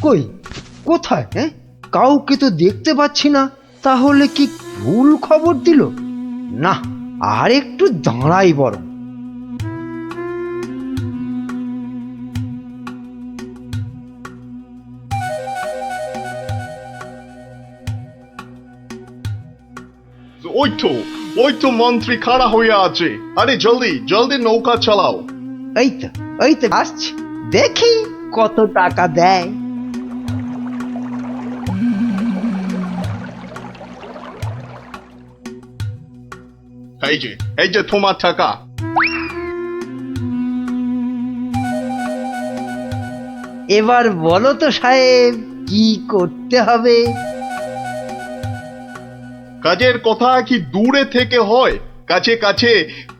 কই কোথায়? হ্যাঁ, কাউকে তো দেখতে পাচ্ছি না। তাহলে কি ভুল খবর দিল? না, আর একটু দাঁড়াই বরং। ওই তো মন্ত্রী খাড়া হয়ে আছে। আরে জলদি জলদি নৌকা চালাও। এই তো আসছি, দেখি কত টাকা দেয়। এই যে তোমার টাকা। এবার বলো তো সাহেব, কি করতে হবে? কাজের কথা কি দূরে থেকে হয়? কাছে কাছে,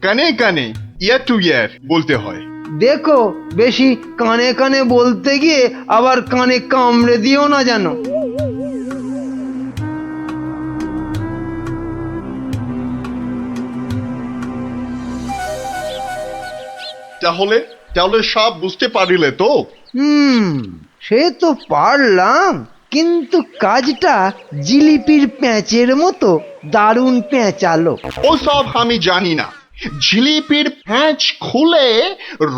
কানে কানে, ইয়ার টু ইয়ার বলতে হয়। দেখো, বেশি কানে কানে বলতে গিয়ে আবার কানে কামড়ে দিও না যেন। তাহলে তাহলে সব বুঝতে পারিলে তো? সে তো পারলাম, কিন্তু কাজটা জিলিপির প্যাঁচের মতো দারুণ পেঁচালো। ও সব আমি জানি না। জিলিপির প্যাঁচ খুলে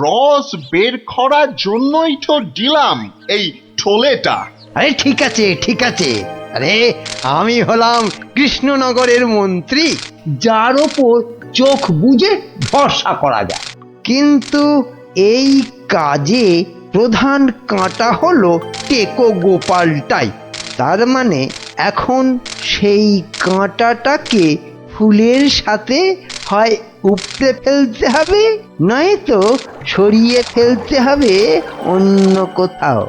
রস বের করার জন্যই তো দিলাম এই ঠোলেটা। আরে ঠিক আছে ঠিক আছে, আরে আমি হলাম কৃষ্ণনগরের মন্ত্রী, যার ওপর চোখ বুজে ভরসা করা যায়। কিন্তু এই কাজে প্রধান কাঁটা হলো টেকো গোপালটাই। তার মানে এখন সেই কাঁটাটাকে ফুলের সাথে হয় উপড়ে ফেলতে হবে, নয়তো সরিয়ে ফেলতে হবে অন্য কোথাও।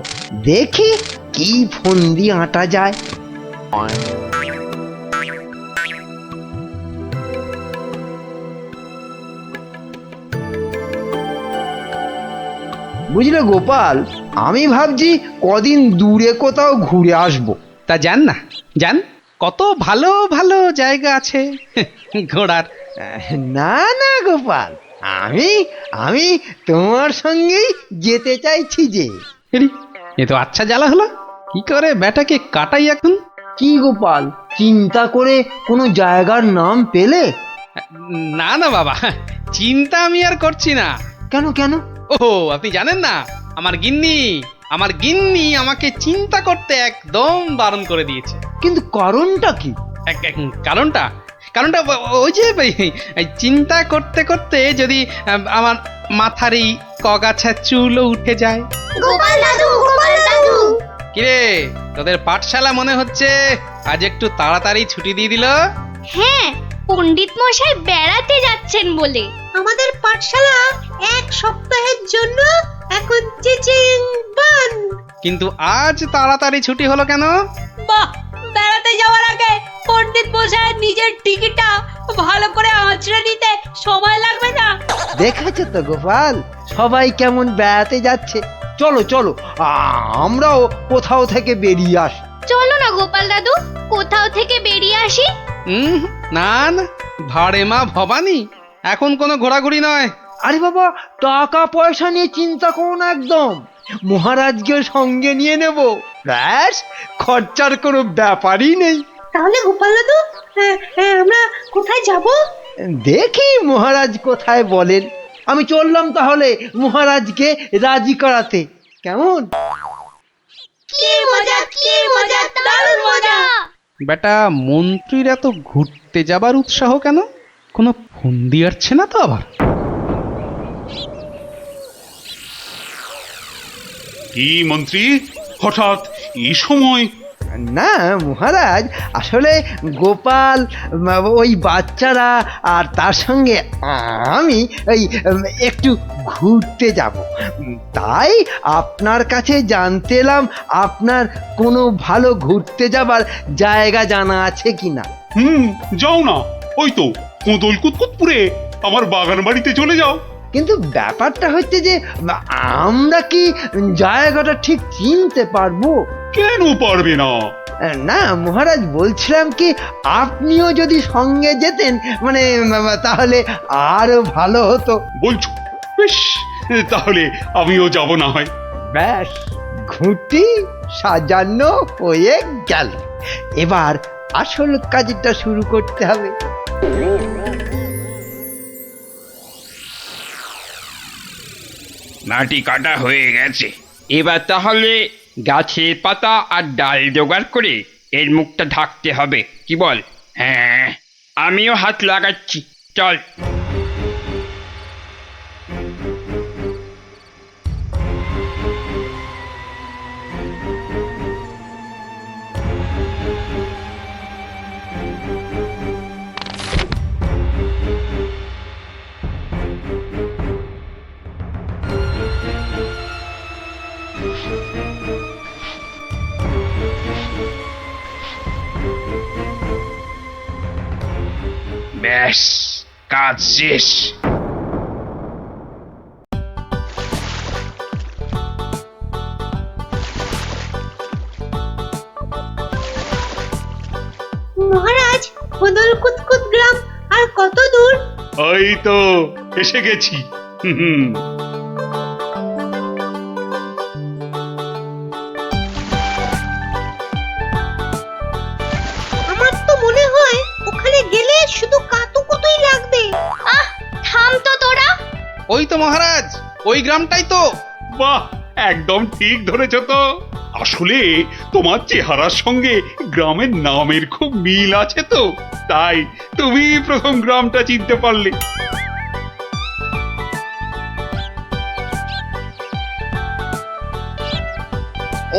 দেখি কি ফন্দি আঁটা যায়। বুঝলে গোপাল, আমি ভাবছি কদিন দূরে কোথাও ঘুরে আসবো। তা যান না, যান, কত ভালো ভালো জায়গা আছে ঘোরার। না না গোপাল, আমি আমি তোমার সঙ্গেই যেতে চাইছি যে। এরি, এ তো আচ্ছা জ্বালা হলো। কি করে ব্যাটাকে কাটাই এখন? কি গোপাল, চিন্তা করে কোনো জায়গার নাম পেলে? না না বাবা, চিন্তা আমি আর করছি না। কেন কেন? ও আপনি জানেন না, আমার গিন্নি আমাকে চিন্তা করতে একদম বারণ করে দিয়েছে। কিন্তু কারণটা কি? কারণটা কারণটা ওই যে এই চিন্তা করতে করতে যদি আমার মাথার এই কগাছা চুলও উঠে যায়। গোপাল দাদু, গোপাল দাদু। কিরে, তোদের পাঠশালা মনে হচ্ছে আজ একটু তাড়াতাড়ি ছুটি দিয়ে দিল। হ্যাঁ, পণ্ডিত মশাই বেড়াতে যাচ্ছেন বলে। আমাদের পাঠশালা এক সপ্তাহের জন্য এখন চিচিং বন্ধ। কিন্তু আজ তাড়াতাড়ি ছুটি হলো কেন? বাহ, বেড়াতে যাওয়ার আগে পণ্ডিত মশাই নিজের টিকিটটা ভালো করে আঁচড়ে নিতে সময় লাগবে না? দেখেছো তো গোপাল, সবাই কেমন বেড়াতে যাচ্ছে। চলো চলো, আমরাও কোথাও থেকে বেরিয়ে আসি। চলো না গোপাল দাদু, কোথাও থেকে বেরিয়ে আসি। না না, ভাড়ে মা ভবানী, এখন কোনো ঘোরাঘুরি নয়। আরে বাবা, টাকা পয়সা নিয়ে চিন্তা করো না একদম। মহারাজকে সঙ্গে নিয়ে নেব, ব্যাস, খরচার কোনো ব্যাপারই নেই। তাহলে গোপাল দাদু, আমরা কোথায় যাব? দেখি মহারাজ কোথায় বলেন। আমি চললাম তাহলে মহারাজকে রাজি করাতে। কেমন? কি মজা, কি মজা, দারুণ মজা। বেটা মন্ত্রীর এত ঘুরতে যাবার উৎসাহ কেন? কোনো ফন্দি আসছে না তো আবার? কি মন্ত্রী, হঠাৎ এই সময়? না মহারাজ, আসলে গোপাল, ওই বাচ্চারা আর তার সঙ্গে আমি ওই একটু ঘুরতে যাব। তাই আপনার কাছে জানতে এলাম আপনার কোনো ভালো ঘুরতে যাবার জায়গা জানা আছে কিনা। যাও না, ওই তো কোদল কুতকুতপুরে আমার বাগান বাড়িতে চলে যাও। কিন্তু ব্যাপারটা হচ্ছে যে আমরা কি জায়গাটা ঠিক চিনতে পারবো? কেন পারবে না? না মহারাজ, বলছিলাম কি আপনিও যদি সঙ্গে যেতেন, মানে তাহলে আরো ভালো হতো। বলছো? বেশ, তাহলে আমিও যাব না হয়। ব্যাস, ঘুঁটি সাজানো হয়ে গেল। এবার আসল কাজটা শুরু করতে হবে। মাটি কাটা হয়ে গেছে, এবার তাহলে গাছের পাতা আর ডাল জোগাড় করে এর মুখটা ঢাকতে হবে, কি বল? হ্যাঁ, আমিও হাত লাগাচ্ছি, চল। ব্যাস, কাজ শেষ। মহারাজ, খোদল কুতকুত গ্রাম আর কত দূর? ওই তো এসে গেছি। হুম। আমার তো মনে হয় ওখানে গেলে শুধু কাতুকুতুই লাগবে। আহ, থাম তো তোরা। ওই তো মহারাজ, ওই গ্রামটাই তো। বাহ, একদম ঠিক ধরেছ তো। আসলে তোমার চেহারার সঙ্গে গ্রামের নামের খুব মিল আছে তো, তাই তুমি প্রথম গ্রামটা চিনতে পারলে।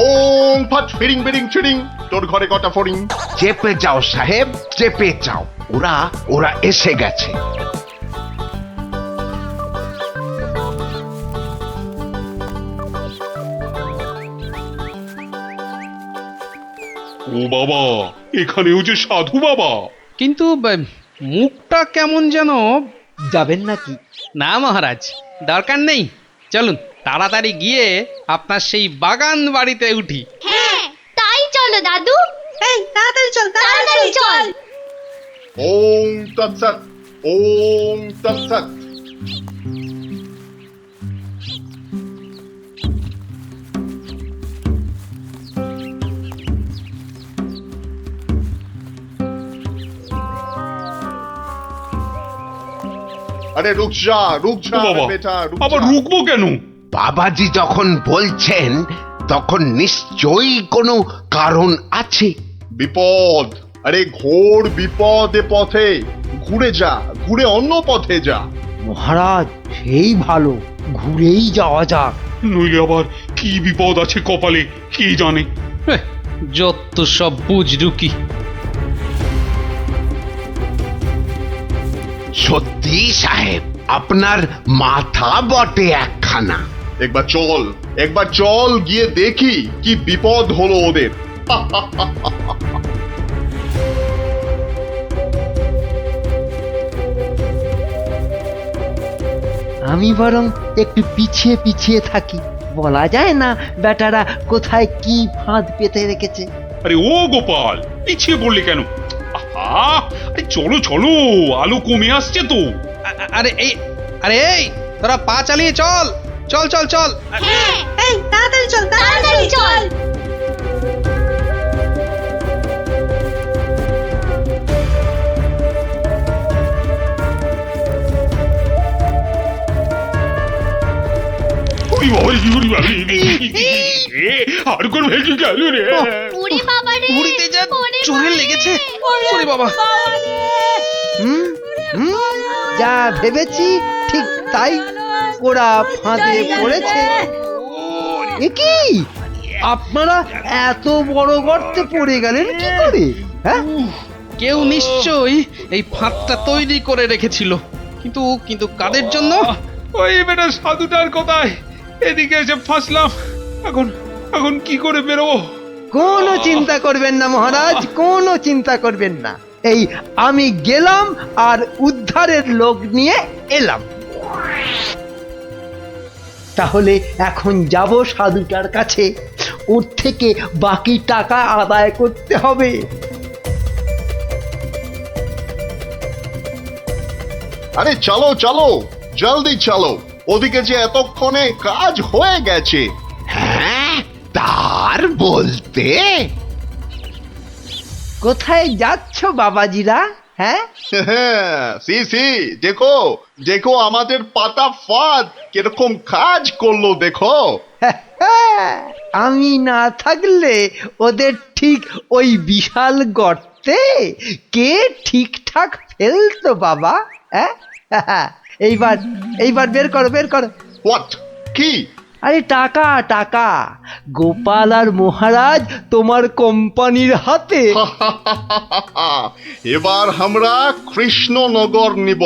ওম ফট ফিরিং বিরিং চিরিং, তোর ঘরে কটা ফড়িং? চেপে যাও সাহেব, চেপে যাও, ওরা ওরা এসে গেছে। ও বাবা, এখানেও যে সাধু বাবা। কিন্তু মুখটা কেমন যেন। যাবেন নাকি? না মহারাজ, দরকার নেই, চলুন তাড়াতাড়ি গিয়ে আপনার সেই বাগান বাড়িতে উঠি। হ্যাঁ, তাই চলো দাদু। এই তাড়াতাড়ি চল, তাড়াতাড়ি চল। ওম তৎসৎ, ওম তৎসৎ। আরে রুক যা ও বাবা, বেটা, রুক আবার যা। রুকবো কেন? বাবাজি যখন বলছেন তখন নিশ্চয়ই কোনো কারণ আছে। বিপদ, আরে ঘোর বিপদ এ পথে। ঘুরে যা, ঘুরে অন্য পথে যা। মহারাজ, সেই ভালো, ঘুরেই যাওয়া যাক। নইলে আবার কি বিপদ আছে কপালে, কি জানে। হেহ, যত সব বুঝরুকি। সত্যি সাহেব, আপনার মাথা বটে একখানা। একবার চল গিয়ে দেখি কি বিপদ হলো ওদের। আমি বরং একটু পিছিয়ে পিছিয়ে থাকি, বলা যায় না বেটারা কোথায় কি ফাঁদ পেতে রেখেছে। আরে ও গোপাল, পিছিয়ে পড়লে কেন? আহা, আরে চলো চলো, আলো কমে আসছে তো। আরে এই, তোরা পা চালিয়ে চল, চল চল চল। হ্যাঁ, এই তাড়াতাড়ি চল, তাড়াতাড়ি চল। ওরে বাবা, ওরে বাবা, আর কোন ভেঙে গেল রে। ওরে বাবা রে, উড়িতে যা চোরে লেগেছে। ওরে বাবা। হুম হুম, যা ভেবেছি ঠিক তাই, ওরা ফাঁদে পড়েছে। এ কি, আপনারা এত বড় গর্তে পড়ে গেলেন কি করে? হ্যাঁ, কেউ নিশ্চয়ই এই ফাঁদটা তৈরি করে রেখেছিল, কিন্তু কিন্তু কাদের জন্য? ওই বেটা সাধুটার কথায় এদিকে এসে ফাঁসলাম। এখন এখন কি করে বেরোবো? কোনো চিন্তা করবেন না মহারাজ, কোনো চিন্তা করবেন না। এই আমি গেলাম আর উদ্ধারের লোক নিয়ে এলাম। তাহলে এখন যাব সাধুটার কাছে, ওর থেকে বাকি টাকা আদায় করতে হবে। আরে চলো চলো, জলদি চলো, ওদিকে যে এতক্ষণে কাজ হয়ে গেছে। হ্যাঁ, তার বলতে কোথায় যাচ্ছ বাবাজিরা? হ্যাঁ, সি সি, দেখো দেখো আমাদের পাতা ফাঁদ কিরকম কাজ করলো দেখো। আমি না থাকলে ওদের ঠিক ওই বিশাল গর্তে কে ঠিকঠাক ফেলতো বাবা? হ্যাঁ, এইবার এইবার বের করো বের করো। হোয়াট? কি? আরে টাকা টাকা, গোপাল আর মহারাজ তোমার কোম্পানির হাতে। এবার আমরা কৃষ্ণনগর নিব।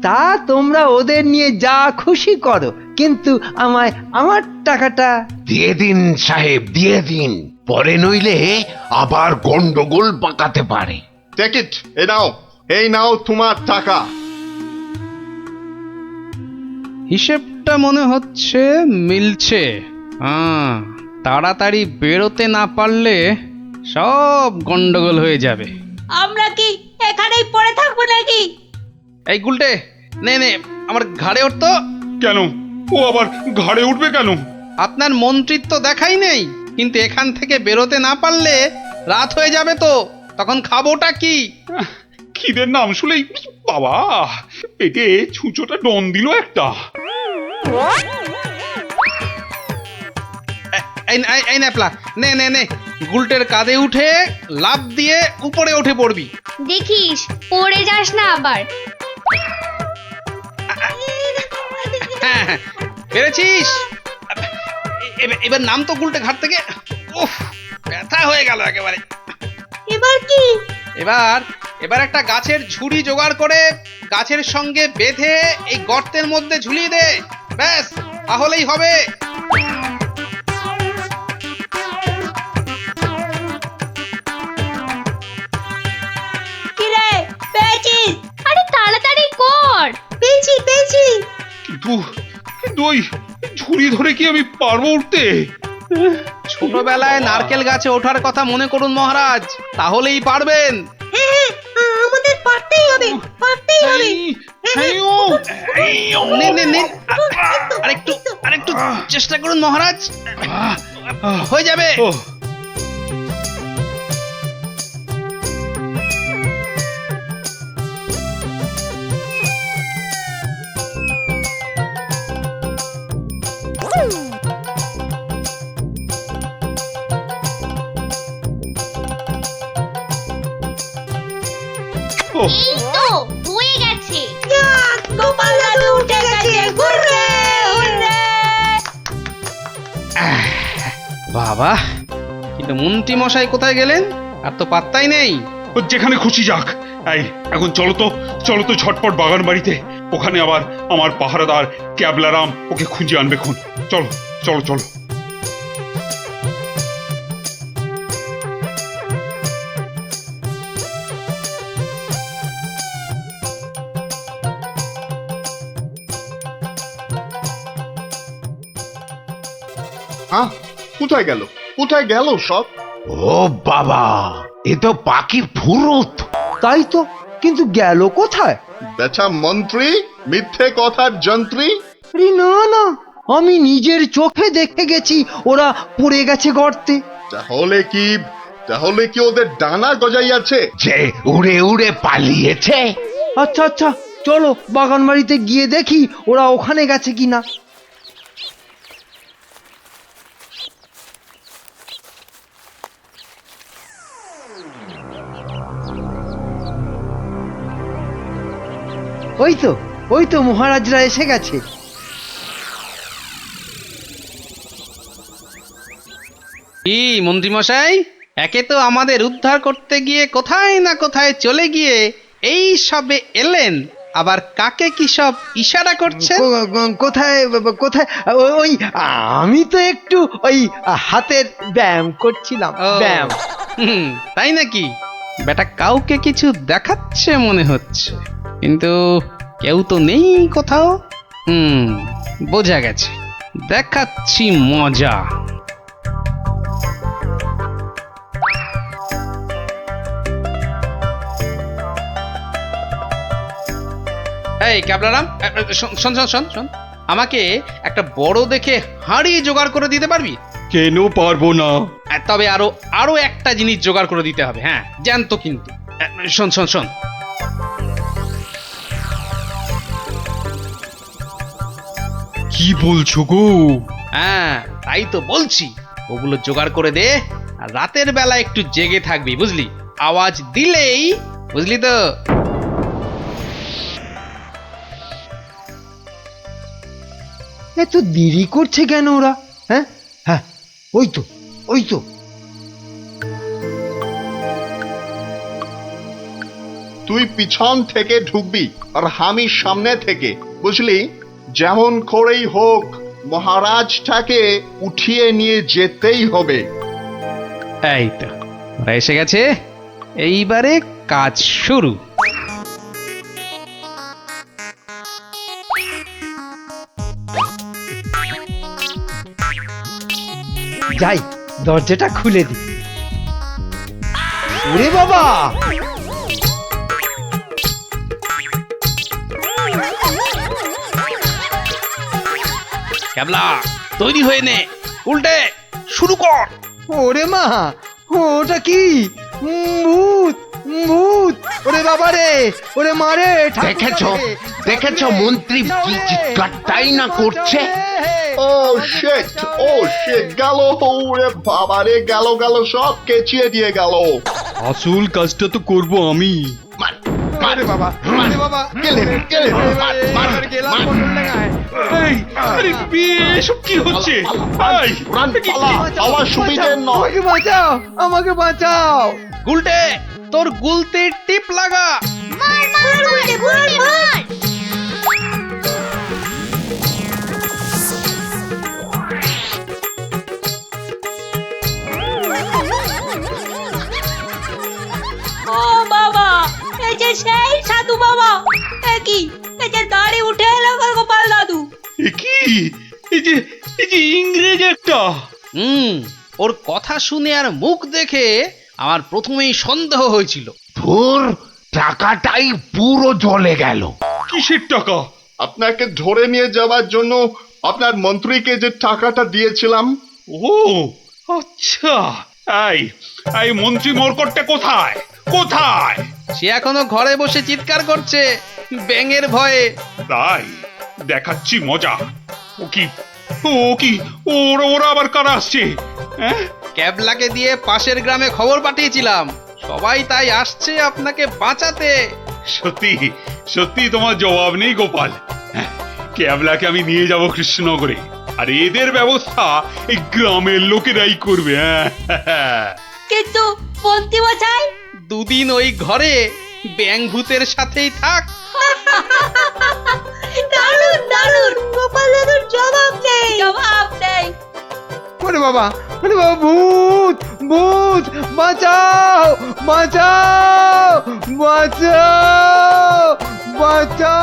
তা তোমরা ওদের নিয়ে যা খুশি করো, কিন্তু আমায় আমার টাকাটা। দিয়ে দিন সাহেব, দিয়ে দিন, পরে নইলে আবার গন্ডগোল পাকাতে পারে। টেক ইট, এই নাও তোমার টাকা। হিসেবটা মনে হচ্ছে মিলছে। তাড়াতাড়ি বেরোতে না পারলে সব গন্ডগোল হয়ে যাবে। আমরা কি এখানেই পড়ে থাকবো নাকি? এই গুলটে, নে নে আমার ঘাড়ে উঠতো। কেন, ও আবার ঘাড়ে উঠবে কেন? আপনার মন্ত্রিত্ব দেখাই নেই, কিন্তু এখান থেকে বেরোতে না পারলে রাত হয়ে যাবে তো, তখন খাবোটা কি? খিদের নাম শুলেই বাবা পেটে ছুঁচোটা ডন দিল একটা। এই ন্যাপলা, নে নে নে, গুলটের কাঁধে উঠে লাফ দিয়ে উপরে উঠে পড়বি। দেখিস পড়ে যাস না আবার। হ্যাঁ হ্যাঁ, পেরেছিস। এবার নাম তো গুলটে ঘাট থেকে। উফ, ব্যথা হয়ে গেল একেবারে। এবার কি? এবার একটা গাছের ঝুড়ি জোগাড় করে গাছের সঙ্গে বেঁধে এই গর্তের মধ্যে ঝুলিয়ে দে, ব্যাস তাহলেই হবে। কিরে, পেয়েছিস? আরে তাড়াতাড়ি কর। পেয়েছি। কিন্তু ওই ঝুড়ি ধরে কি আমি পারবো উঠতে? ছোটবেলায় নারকেল গাছে ওঠার কথা মনে করুন মহারাজ, তাহলেই পারবেন। আমাদের পারতেই হবে। আরেকটু চেষ্টা করুন মহারাজ, হয়ে যাবে। এই তো হয়ে গেছে। গোপাল দাদু উঠে গেছে। Hurray hurray. বাবা, কিন্তু মন্ত্রী মশাই কোথায় গেলেন? আর তো পাত্তাই নেই। ও যেখানে খুশি যাক। এই এখন চলো তো ঝটপট বাগান বাড়িতে, ওখানে আবার আমার পাহারাদার ক্যাবলারাম ওকে খুঁজে আনবে খুন। চলো চলো চলো। হ্যাঁ, কোথায় গেল সব? ও বাবা, এ তো পাখির ফুরুত। তাই তো, কিন্তু গেল কোথায়? বেটা মন্ত্রী, মিথ্যে কথার যন্ত্রী। আরে না না, আমি নিজের চোখে দেখে গেছি ওরা পড়ে গেছে গর্তে। তাহলে কি ওদের ডানা গজাইয়াছে? যে উড়ে উড়ে পালিয়েছে। আচ্ছা আচ্ছা, চলো বাগান বাড়িতে গিয়ে দেখি ওরা ওখানে গেছে কিনা। ওই তো মহারাজরা এসে গেছে। কি মন্ত্রী মশাই, একে তো আমাদের উদ্ধার করতে গিয়ে কোথায় না কোথায় চলে গিয়ে এই সবে এলেন, আবার কাকে কি সব ইশারা করছেন? কোথায় কোথায়? ওই আমি তো একটু ওই হাতের ব্যায়াম করছিলাম। ও, ব্যায়াম। তাই নাকি? বেটা কাউকে কিছু দেখাচ্ছে মনে হচ্ছে, কিন্তু কেউ তো নেই কোথাও। বোঝা গেছে, দেখাচ্ছি মজা। এই ক্যাবলারাম, শোন, আমাকে একটা বড় দেখে হাঁড়ি জোগাড় করে দিতে পারবি? কেন পারবো না? তবে আরো আরো একটা জিনিস জোগাড় করে দিতে হবে, হ্যাঁ জানতো কিন্তু। শোন শোন শোন, কি বলছো গো? হ্যাঁ তাই তো বলছি, ওগুলো জোগাড় করে দে, আর রাতের বেলা একটু জেগে থাকবি বুঝলি, আওয়াজ দিলেই, বুঝলি তো। এত দেরি করছে কেন ওরা? হ্যাঁ হ্যাঁ, ওই তো ওই তো। তুই পিছন থেকে ঢুকবি আর আমি সামনে থেকে, বুঝলি? যেমন করেই হোক মহারাজটাকে উঠিয়ে নিয়ে যেতেই হবে। এই তো ওরা এসে গেছে, এইবারে কাজ শুরু। যাই, দরজাটা খুলে দি। ওরে বাবা, ক্যাবলা তৈরি হয়ে নে, উল্টে শুরু কর। ওরে মা, ওটা কি? ভূত, ভূত! ওরে বাবা রে, ওরে মারে! দেখেছো দেখেছো মন্ত্রী কি চিৎকারটাই না করছে। ও শিট, ও শিট, গেল! ওরে বাবা রে, গেল গেল, সব কেচিয়ে দিয়ে গেল। আসল কাজটা তো করব আমি। মার, ওরে বাবা, ওরে বাবা! গেলেন, গেলেন, মার, মার, এবার গেলাম মার। বটল ডাঙায়। এই, আরে এসব কি হচ্ছে? এই, রান, পালা, পালা সুবিধে নয়। আমাকে বাঁচাও, আমাকে বাঁচাও! গুলটে তোর গুলতির টিপ লাগা। মার মার মার মার মার। ও বাবা, এই যে সেই সাধু বাবা, কি এই যে দাঁড়ি উঠে এলো গোপাল দাদু। এ কি? এই যে ইংরেজ একটা। ওর কথা শুনে আর মুখ দেখে আমার প্রথমেই সন্দেহ হয়েছিল। ধুর, টাকাটাই পুরো জ্বলে গেল। কিসের টাকা? আপনাকে ধরে নিয়ে যাওয়ার জন্য আপনার মন্ত্রীকে যে টাকাটা দিয়েছিলাম। ও আচ্ছা, এই মন্ত্রী মরকটটা কোথায়? কোথায়? সে এখনো ঘরে বসে চিৎকার করছে ব্যাঙের ভয়ে। তাই দেখাচ্ছি মজা। ও কি, ওরা আবার কারা আসছে? হ্যাঁ, ক্যাবলাকে দিয়ে পাশের গ্রামে খবর পাঠিয়েছিলাম, সবাই তাই আসছে আপনাকে বাঁচাতে। সত্যি সত্যি তোমার জবাব নেই গোপাল। হ্যাঁ, ক্যাবলাকে আমি নিয়ে যাব কৃষ্ণনগরে, আর এদের ব্যবস্থা এই গ্রামের লোকেরাই করবে। হ্যাঁ, কিন্তু মন্ত্রী মশাই, দুদিন ওই ঘরে ব্যাঙ ভূতের সাথেই থাক। দারুণ দারুণ, গোপাল দাদুর জবাব নেই, জবাব নেই। ওরে বাবা, ওরে বাবা! ভূত, ভূত! বাঁচাও, বাঁচাও, বাঁচাও, বাঁচাও!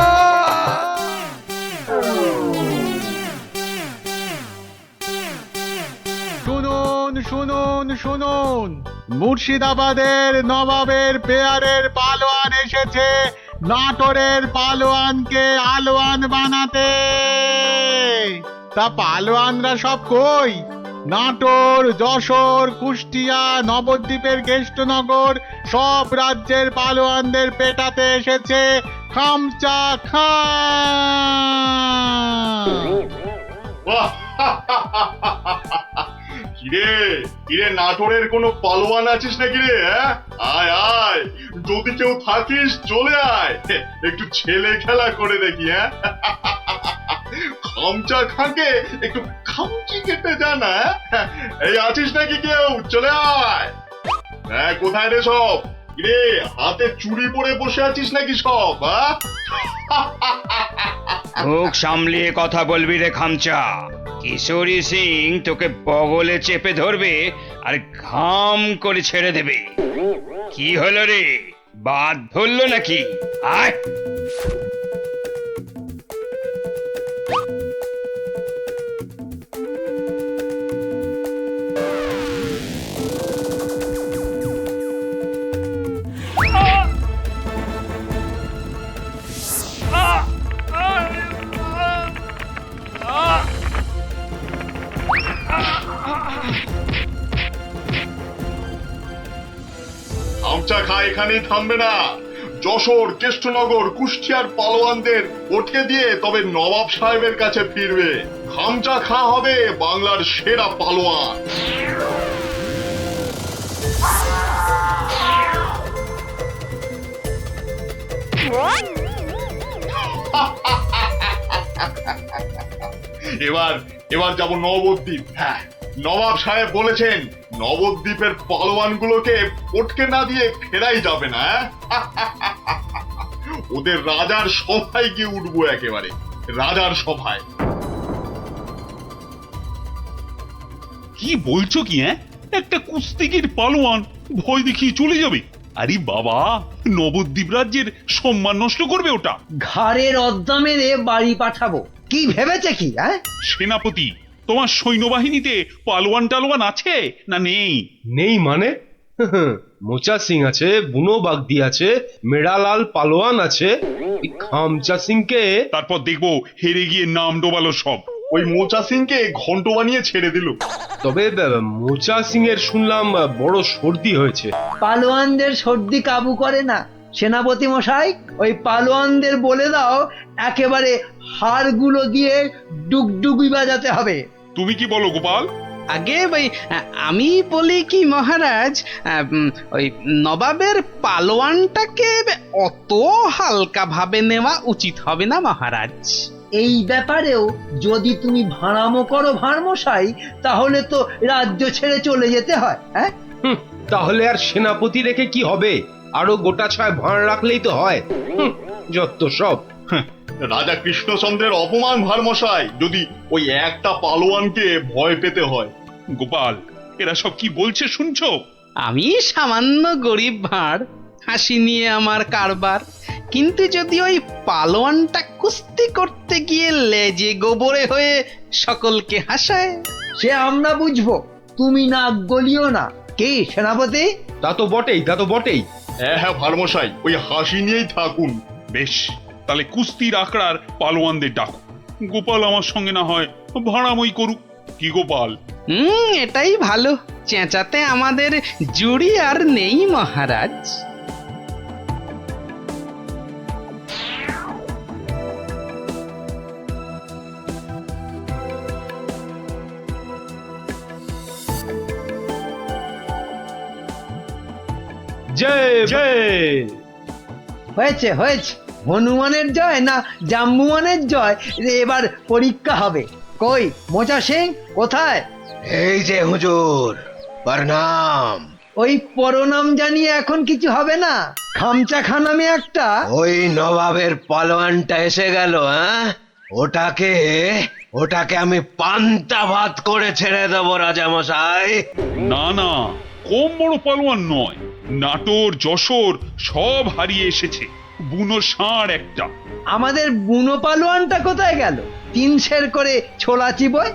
শুনুন শুনুন শুনুন, মুর্শিদাবাদের নবাবের পেয়ারের পালোয়ান এসেছে নাটোরের পালোয়ানকে আলোয়ান বানাতে। তা পালোয়ানরা সব কই? নাটোর, যশোর, কুষ্টিয়া, নবদ্বীপের কেষ্টনগর সব রাজ্যের পালোয়ানদের পেটাতে এসেছে খামচা খান। কিরে কিরে, নাটোরের কোনো পালোয়ান আছিস নাকি রে? হ্যাঁ, আয় আয়, যদি কেউ থাকিস চলে আয়, একটু ছেলে খেলা করে দেখি। হ্যাঁ, খামচা খাকে একটু খামচি কেটে জানা। এই আছিস নাকি কেউ? চলে আয়। হ্যাঁ, কোথায় রে সব? কিরে, হাতে চুড়ি পরে বসে আছিস নাকি সব? হ্যাঁ, মুখ সামলিয়ে কথা বলবি রে খামচা। কিশোরী সিং তোকে বগলে চেপে ধরবে আর ঘাম করে ছেড়ে দেবে। কি হলো রে, বাদ ধরলো নাকি? আয়, খামচা খা এখানেই থামবে না। যশোর, কেষ্টনগর, কুষ্টিয়ার পালোয়ানদের ওঠে দিয়ে তবে নবাব সাহেবের কাছে ফিরবে। খামচা খা হবে বাংলার সেরা পালোয়ান। এবার এবার যাব নবদ্বীপ। হ্যাঁ, নবাব সাহেব বলেছেন নবদ্বীপের পালোয়ানগুলোকে পটকে না দিয়ে ফেরাই যাবে না। ওদের রাজার সভায় গিয়ে উঠবো, একেবারে রাজার সভায়। কি বলছো কি? একটা কুস্তিগির পালোয়ান ভয় দেখিয়ে চলে যাবে? আরে বাবা, নবদ্বীপ রাজ্যের সম্মান নষ্ট করবে ওটা। ঘাড়ের অদ্দা মেরে বাড়ি পাঠাবো। কি ভেবেছে কি? হ্যাঁ, সেনাপতি, তোমার সৈন্যবাহিনীতে পালোয়ান টালোয়ান আছে না নেই? নেই মানে? মোচা সিং আছে, বুনো বাগদি আছে, মেড়ালাল পালোয়ান আছে। এই খামচা সিংকে তারপর দেখবো হেরে গিয়ে নাম ডোবালো সব। ওই মোচা সিংকে ঘন্ট বানিয়ে ছেড়ে দিল। তবে মোচা সিং এর শুনলাম বড় সর্দি হয়েছে। পালোয়ানদের সর্দি কাবু করে না সেনাপতি মশাই। ওই পালোয়ানদের বলে দাও একেবারে হাড়গুলো দিয়ে ডুগডুগি বাজাতে হবে। তুমি কি বলো গোপাল? আগে ভাই আমি বলি কি মহারাজ, ওই নবাবের পালোয়ানটাকে অত হালকা ভাবে নেওয়া উচিত হবে না মহারাজ। এই ব্যাপারেও যদি তুমি ভাড়ামো করো ভাড়মশাই, তাহলে তো রাজ্য ছেড়ে চলে যেতে হয়। হ্যাঁ, তাহলে আর সেনাপতি রেখে কি হবে? আরো গোটা ছয় ভাঁড় রাখলেই তো হয়। যত সব। রাজা কৃষ্ণচন্দ্রের অপমান ভারমশাই, যদি ওই একটা পালোয়ানকে ভয় পেতে হয়। গোপাল, এরা সব কি বলছে শুনছো? আমি সামান্য গরিব ভাঁড়, হাসি নিয়ে আমার কারবার। কিন্তু যদি ওই পালোয়ানটা কুস্তি করতে গিয়ে লেজে গোবরে হয়ে সকলকে হাসায়, সে আমরা বুঝবো, তুমি নাক গলিও না। কি সেনাপতি? তা তো বটেই, তা তো বটেই। হ্যাঁ হ্যাঁ ভারমশাই, ওই হাসি নিয়েই থাকুন। বেশ, তাহলে কুস্তির আখড়ার পালোয়ানদের ডাকো। গোপাল আমার সঙ্গে না হয় ভাড়ামই করুক। কি গোপাল? এটাই ভালো। চেঁচাতে আমাদের জুড়ি আর নেই মহারাজ। জয় জয়। হয়েছে হয়েছে, হনুমানের জয় না জাম্বুয়ানের জয় এবার পরীক্ষা হবে। কই মোচা সিং কোথায়? এই যে হুজুর, প্রণাম। ওই পরনাম জানিয়ে এখন কিছু হবে না। খামচা খানামে একটা ওই নবাবের পালোয়ানটা এসে গেল। ওটাকে ওটাকে আমি পান্তা ভাত করে ছেড়ে দেবো রাজামশাই। না না, কম বড় পালোয়ান নয়। নাটোর, যশোর সব হারিয়ে এসেছে। বুনো ষাঁড় একটা। আমাদের বুনো পালোয়ানটা কোথায় গেল? 3 সের করে ছোলা চিবয়।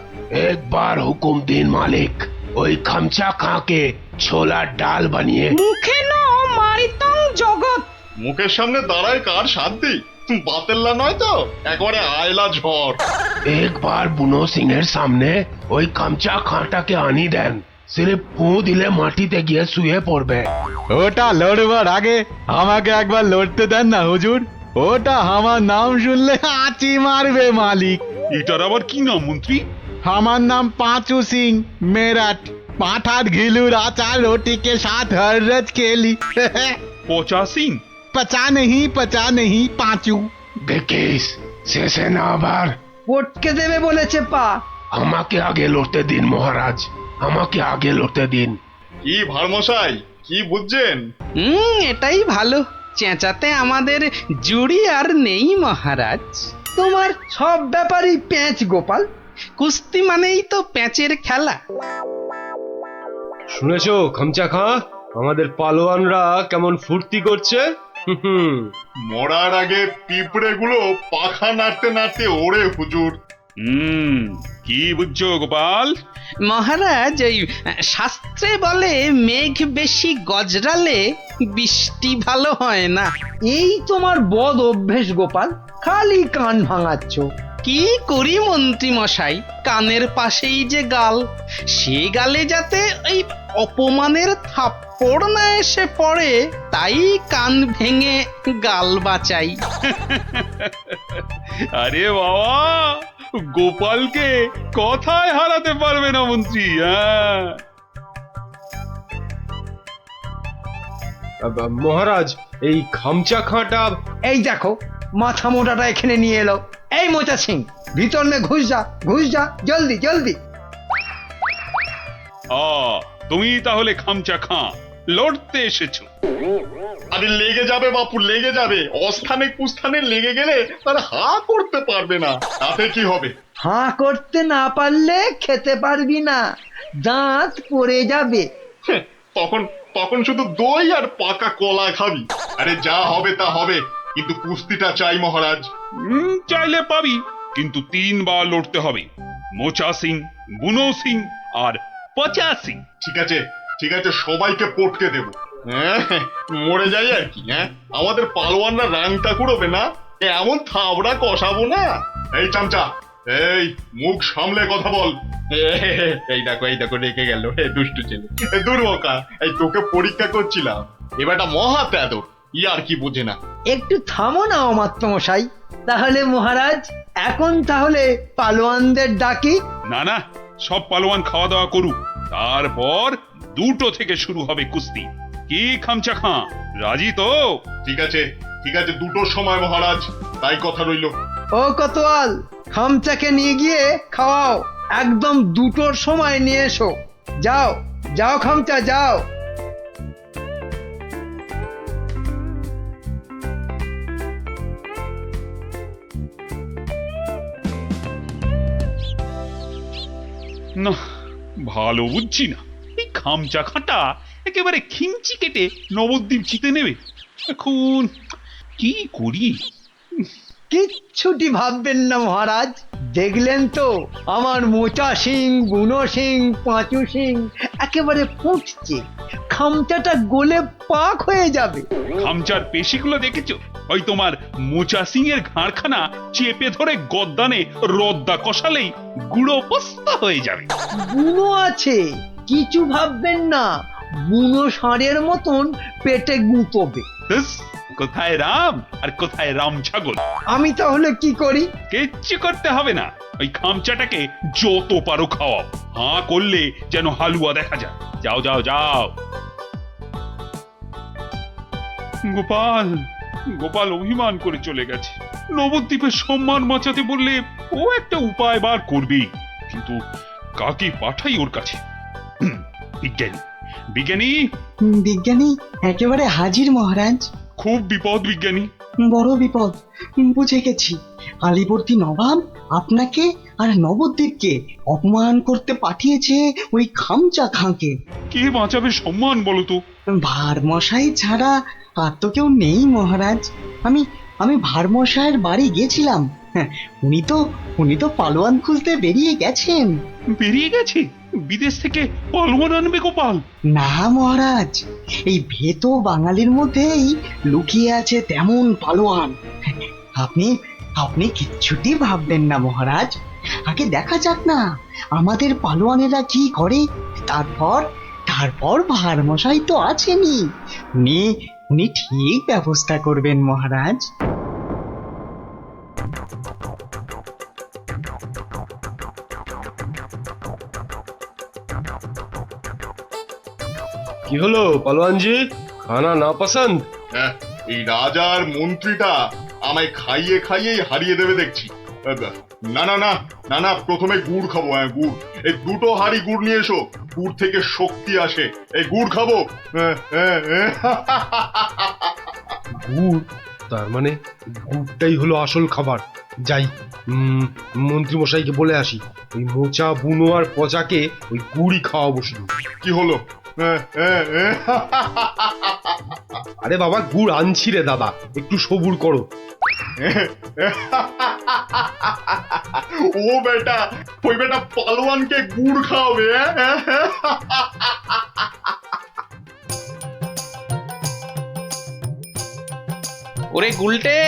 একবার হুকুম দিন মালিক, ওই খামচা খাঁকে ছোলার ডাল বানিয়ে। মুখে ন মারিতং জগৎ। মুখের সামনে দাঁড়ায় কার শান্তি? বাতেল্লা নয় তো, একবারে আয়লা ঝড়। একবার বুনো সিং এর সামনে ওই খামচা খাঁটাকে আনি দেন, সিরে ফু দিলে মাটিতে গিয়ে শুয়ে পড়বে। ওটা লড়বার আগে আমাকে একবার লড়তে দেন না হুজুর। ওটা আমার নাম শুনলে আঁচি মারবে মালিক। এটার আবার কি নাম মন্ত্রী? আমার নাম पांचू सिंह मेरठ। पाठार घिलूर आचार रोटी के साथ हर रोज खेली। পচা সিং? पचा नहीं पांचू। দেখিস শেষে না আবার। পটকে দেবে বলেছে পা। আমাকে আগে লড়তে দিন মহারাজ, আমাকে আগে লড়তে দিন। কি ভারমশাই, কি বুঝছেন? এটাই ভালো। চেঁচাতে আমাদের জুড়ি আর নেই মহারাজ। তোমার সব ব্যাপারই প্যাঁচ গোপাল। কুস্তি মানেই তো প্যাঁচের খেলা। শুনেছো খামচা খাঁ, আমাদের পালোয়ানরা কেমন ফুর্তি করছে? মরার আগে পিঁপড়ে গুলো পাখা নাড়তে নাড়তে ওড়ে হুজুর। কি বুঝছো গোপাল? মহারাজ, ওই শাস্ত্রে বলে মেঘ বেশি গজরালে বৃষ্টি ভালো হয় না। এই তোমার বদ অভ্যেস গোপাল, খালি কান ভাঙাচ্ছ। কি করি মন্ত্রী মশাই, কানের পাশেই যে গাল, সে গালে যাতে এই অপমানের থাপ্পড় না এসে পড়ে, তাই কান ভেঙে গাল বাঁচাই। আরে বাবা, গোপালকে কথায় হারাতে পারবে না মন্ত্রী। হ্যাঁ, মহারাজ, এই খামচা খাঁটা এই দেখো মাথা মোটাটা এখানে নিয়ে এলো। এই মোচা সিং, ভিতর মে ঘুষ যা জলদি জলদি। তুমি তাহলে খামচা খাঁ লড়তে এসেছো? আরে লেগে যাবে বাপু, লেগে যাবে। অস্থানে কুস্থানে লেগে গেলে তার হা করতে পারবে না, তাতে কি হবে? হাঁ করতে না পারলে খেতে পারবি না, দাঁত পড়ে যাবে। হ্যাঁ, তখন তখন শুধু দই আর পাকা কলা খাবি। আরে যা হবে তা হবে, কিন্তু কুস্তিটা চাই মহারাজ। চাইলে পাবি, কিন্তু 3 বার লড়তে হবে। মোচা সিং, বুনো সিং আর পচা সিং। ঠিক আছে ঠিক আছে, সবাইকে পটকে দেব। হ্যাঁ, মরে যাই আর কি। হ্যাঁ, আমাদের পালোয়ানরা রাংটা কুড়োবে না, এমন থাবড়া কষাবো না। এই চামচা, এই মুখ সামলে কথা বল। এই দেখো রেখে গেল দুষ্টু ছেলে। দুর্বকা, এই তোকে পরীক্ষা করছিলাম, এবারটা মহা তেদর, আর কি বোঝে না। একটু থামো না অমাত্য মশাই। তাহলে মহারাজ, এখন তাহলে পালোয়ানদের ডাকি। না, সব পালোয়ান খাওয়া দাওয়া করুক, তারপর 2টো থেকে শুরু হবে কুস্তি। কি খামচা খাঁ, রাজি তো? ঠিক আছে 2টোর সময় মহারাজ, তাই কথা রইল। ও কোতোয়াল, খামচাকে নিয়ে গিয়ে খাওয়াও, একদম 2টোর সময় নিয়ে এসো। যাও খামচা যাও। না, ভালো বুঝছি না, এই খামচা খাঁটা একেবারে খিঞ্চি কেটে নবদ্বীপ জিতে নেবে। এখন কি করি? কিচ্ছুটি ভাববেন না মহারাজ, দেখলেন তো আমার মোচা সিং, বুনো সিং, পাঁচু সিং একেবারে ফুটছে, খামচাটা গলে পাক হয়ে যাবে। খামচার পেশিগুলো দেখেছো? ওই তোমার মোচা সিং এর ঘাড়খানা চেপে ধরে গদ্দানে রদ্দা কষালেই গুঁড়ো বস্তা হয়ে যাবে। বুনো আছে, কিছু ভাববেন না, বুনো ষাঁড়ের মতন পেটে গুঁতবে। ব্যাস, কোথায় রাম আর কোথায় রাম ছাগল। আমি তাহলে কি করি? কিচ্ছু করতে হবে না, ওই খামচাটাকে যত পারো খাওয়াও, হাঁ করলে যেন হালুয়া দেখা যায়। যাও। গোপাল অভিমান করে চলে গেছে। নবদ্বীপের সম্মান বাঁচাতে বললে ও একটা উপায় বার করবেই, কিন্তু কাকে পাঠাই ওর কাছে? বিজ্ঞানী একেবারে হাজির মহারাজ। খুব বিপদ বিজ্ঞানী। বড় বিপদ, বুঝে গেছি। আলীবর্দী নবাব আপনাকে আর নবদ্বীপকে অপমান করতে পাঠিয়েছে ওই খামচা খাঁকে। কে বাঁচাবে সম্মান বলো তো? ভারমশাই ছাড়া আর তো কেউ নেই মহারাজ। আমি ভারমশাইয়ের বাড়ি গেছিলাম। হ্যাঁ, উনি তো পালোয়ান খুঁজতে বেরিয়ে গেছেন। বেরিয়ে গেছে? বিদেশ থেকে পালোয়ান আনবে গোপাল? না মহারাজ, এই ভেতো বাঙালির মধ্যেই লুকিয়ে আছে তেমন পালোয়ান। আপনি কিচ্ছুটি ভাববেন না মহারাজ, আগে দেখা যাক না আমাদের পালোয়ানেরা কি করে, তারপর ভারমশাই তো আছেনই, উনি ঠিক ব্যবস্থা করবেন মহারাজ। কি হলো পালোয়ানজি, খানা না পছন্দ? হ্যাঁ, এই রাজার মন্ত্রীটা আমায় খাইয়ে খাইয়েই হারিয়ে দেবে দেখছি। না, প্রথমে গুড় খাবো। হ্যাঁ, গুড়। এই 2টো হাঁড়ি গুড় নিয়ে এসো, গুড় থেকে শক্তি আসে, এই গুড় খাবো। গুড়? তার মানে গুড়টাই হলো আসল খাবার। যাই, মন্ত্রী মশাইকে বলে আসি, ওই মোচা, বুনো আর পচাকে ওই গুড়ই খাওয়াবো শুধু। কি হলো? আরে বাবা, গুড় আনছি রে দাদা, একটু সবুর করো। ও বেটা, ওই বেটা পালোয়ানকে গুড় খাওয়াবে? ওরে গুলটে,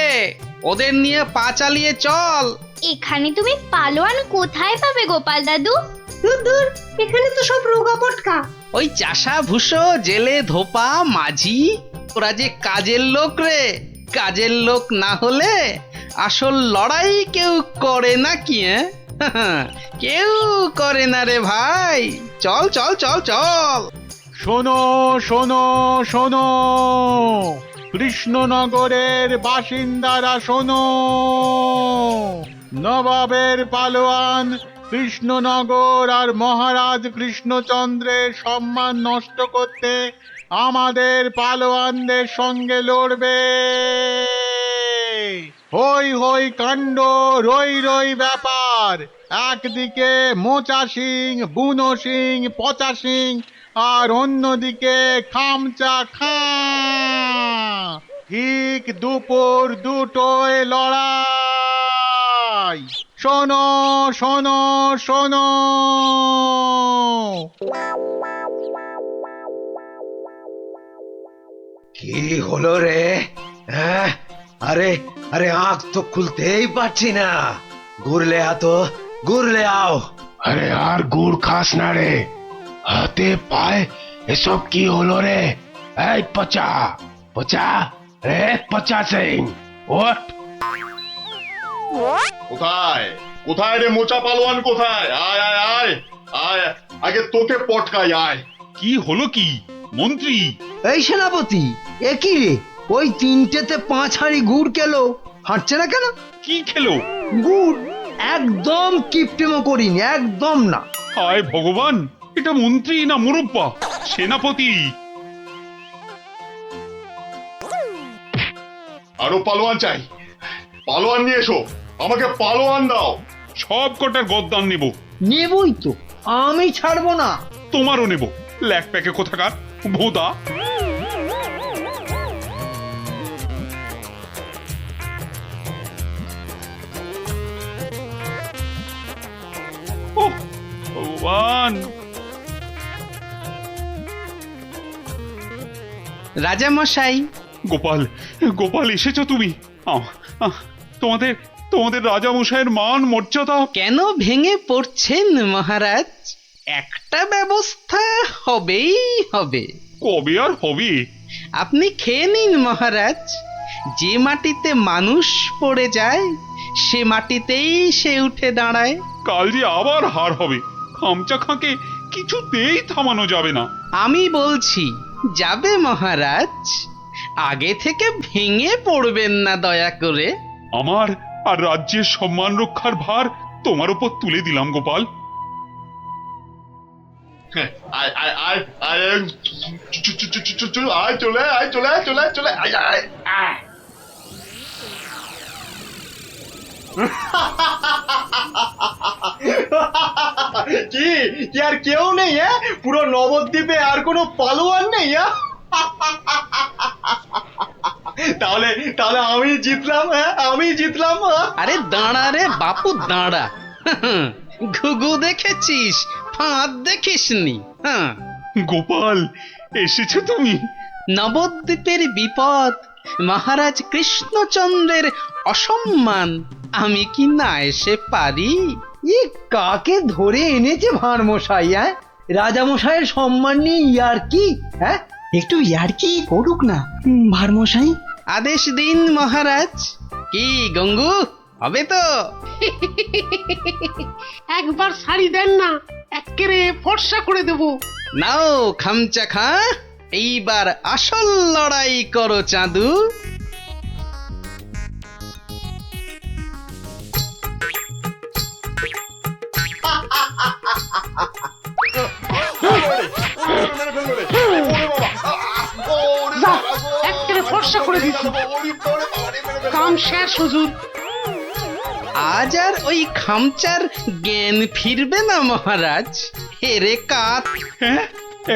ওদের নিয়ে পা চালিয়ে চল, এখানে তুমি পালোয়ান কোথায় পাবে গোপাল দাদু? দূর দূর, এখানে তো সব রোগা পটকা। ওই চাষা ভুষো জেলে ধোপা মাঝি ওরা যে কাজের লোক রে, কাজের লোক না হলে আসল লড়াই কেউ করে না কি? কেউ করে না রে ভাই। চল চল চল চল। শোনো শোনো শোনো, কৃষ্ণনগরের বাসিন্দারা শোনো, নবাবের পালোয়ান কৃষ্ণনগর আর মহারাজ কৃষ্ণচন্দ্রের সম্মান নষ্ট করতে আমাদের পালোয়ানদের সঙ্গে লড়বে। হই হই কাণ্ড, রই রই ব্যাপার। একদিকে মোচা সিং, বুনো সিং, পচা সিং, আর অন্যদিকে খামচা খাঁ। ঠিক দুপুর দুটোয় লড়াই। শোনো শোনো শোনো। কি হলো রে? হ্যাঁ, আরে আরে আঁখ তো খুলতেই পারছি না। ঘুরলে আতো, ঘুরলে আও। আরে আর গুড় খাস না রে, হাতে পায়ে এসব কি হলো রে? এই পচা পচা, রে পচা সিং, ওঠ। কোথায় কোথায় রে মোচা পালোয়ান, কোথায়? আয় আয় আয় আয়, আগে তোকে পটকাই, আয়। কি হলো কি মন্ত্রী? এই সেনাপতি, এ কি রে? ওই তিনটেতে 5 হাঁড়ি গুড় কেলো, হাঁটছে না কেন? কি খেলো? গুড় একদম কিপটেমো করিনি, একদম না। হায় ভগবান, এটা মন্ত্রী না মুরব্বা? সেনাপতি। আরো পালোয়ান চাই, পালোয়ান নিয়ে এসো, আমাকে পালোয়ান দাও। সব কটার গদ্দান নেব। নেবই তো, আমি ছাড়বো না। তোমারও নেব, ল্যাক প্যাকে কোথাকার ভোদা। ওহ ভগবান। রাজা মশাই, গোপাল, গোপাল এসেছো তুমি? তোমাদের তোমাদের রাজামশাইয়ের মান মর্যাদা কেন ভেঙে পড়ছেন মহারাজ? একটা ব্যবস্থা হবেই হবে। কবে আর হবে? আপনি খেয়ে নিন মহারাজ। যে মাটিতে মানুষ পড়ে যায় সে মাটিতেই সে উঠে দাঁড়ায়। কাল যে আবার হার হবে, খামচা খাঁকে কিছুতেই থামানো যাবে না। আমি বলছি যাবে মহারাজ। আগে থেকে ভেঙে পড়বেন না দয়া করে। আমার আর রাজ্যের সম্মান রক্ষার ভার তোমার উপর তুলে দিলাম গোপাল। আয় আয় আয় আয়, আয় চলে আয়, চলে আয়, চলে আয়, চলে আয়, আয় আয়। কি কি আর কেউ নেই? হ্যাঁ, পুরো নবদ্বীপে আর কোনো পালোয়ান নেই? তাহলে তাহলে আমি জিতলাম। হ্যাঁ, আমি জিতলাম। আরে দাঁড়া রে বাপু দাঁড়া। ঘুঘু দেখেছিস, ফাঁদ দেখিসনি? হ্যাঁ, গোপাল এসেছো তুমি? নবদ্বীপের বিপদ, মহারাজ কৃষ্ণচন্দ্রের অসম্মান, আমি কি না এসে পারি? ই কাকে ধরে এনেছে ভাঁড় মশাই? হ্যাঁ, রাজা মশাইয়ের সম্মান নিয়ে ইয়ার্কি? হ্যাঁ, একটু ইয়ার্কি করুক না ভারমশাই। আদেশ দিন মহারাজ। কি গঙ্গু, হবে তো? একবার শাড়ি দেন না, এক্কেরে ফর্সা করে দেব। নাও খামচা খা, এইবার আসল লড়াই করো চাঁদু। এক্কেরে ফর্সা করে দিচ্ছি। কাম শেষ হুজুর। আজ আর ওই খামচার জ্ঞান ফিরবে না মহারাজ। হেরে কাত। হ্যাঁ,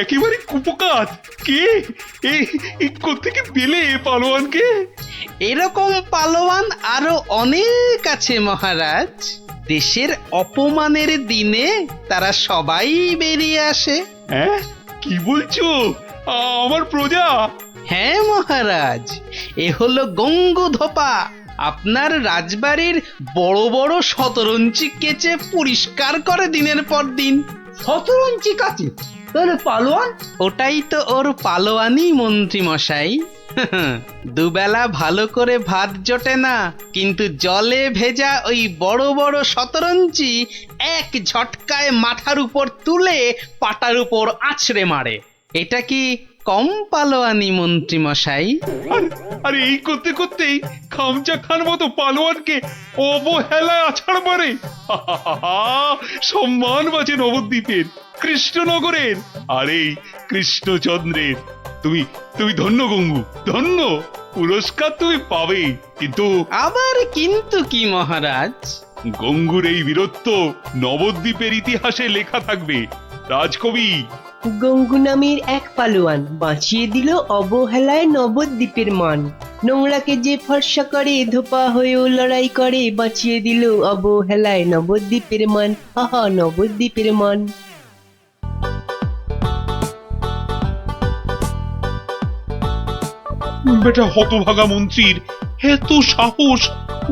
একেবারে কুপকাত। কে এই কোত্থেকে পেলে পালোয়ানকে? এরকম পালোয়ান আরো অনেক আছে মহারাজ। দেশের অপমানের দিনে তারা সবাই বেরিয়ে আসে। হ্যাঁ, কি বলছো? আমার প্রজা? হ্যাঁ মহারাজ, এ হলো গঙ্গু ধোপা, আপনার রাজবাড়ির বড় বড় শতরঞ্চি কেচে পরিষ্কার করে দিনের পর দিন। 17 ইঞ্চি কাছে তাহলে পালোয়ান? ওটাই তো ওর পালোয়ানি মন্ত্রী মশাই। দুবেলা ভালো করে ভাত জোটে না, কিন্তু জলে ভেজা ওই বড় বড় শতরঞ্চি এক ঝটকায় মাথার উপর তুলে পাটার উপর আছড়ে মারে। এটা কি কম পালোয়ানি মন্ত্রী মশাই? আরে এই করতে করতেই খামচা খান মতো পালোয়ানকে অবহেলায় আছাড় মারে। সম্মান বাঁচে নবদ্বীপের, কৃষ্ণনগরের, আর এই কৃষ্ণচন্দ্রের। তুমি তুমি ধন্য গঙ্গু, ধন্য। পুরস্কার তুমি পাবে, কিন্তু আবার কিন্তু কি মহারাজ? গঙ্গুর এই বীরত্ব নবদ্বীপের ইতিহাসে লেখা থাকবে। রাজকবি গঙ্গু নামের এক পালোয়ান বাঁচিয়ে দিল অবহেলায় নবদ্বীপের মান। নোংরাকে যে ফর্সা করে ধোপা হয়েও লড়াই করে, বাঁচিয়ে দিল অবহেলায় নবদ্বীপের মান। আহা, নবদ্বীপের মান। বেটা হতভাগা মন্ত্রীর এত সাহস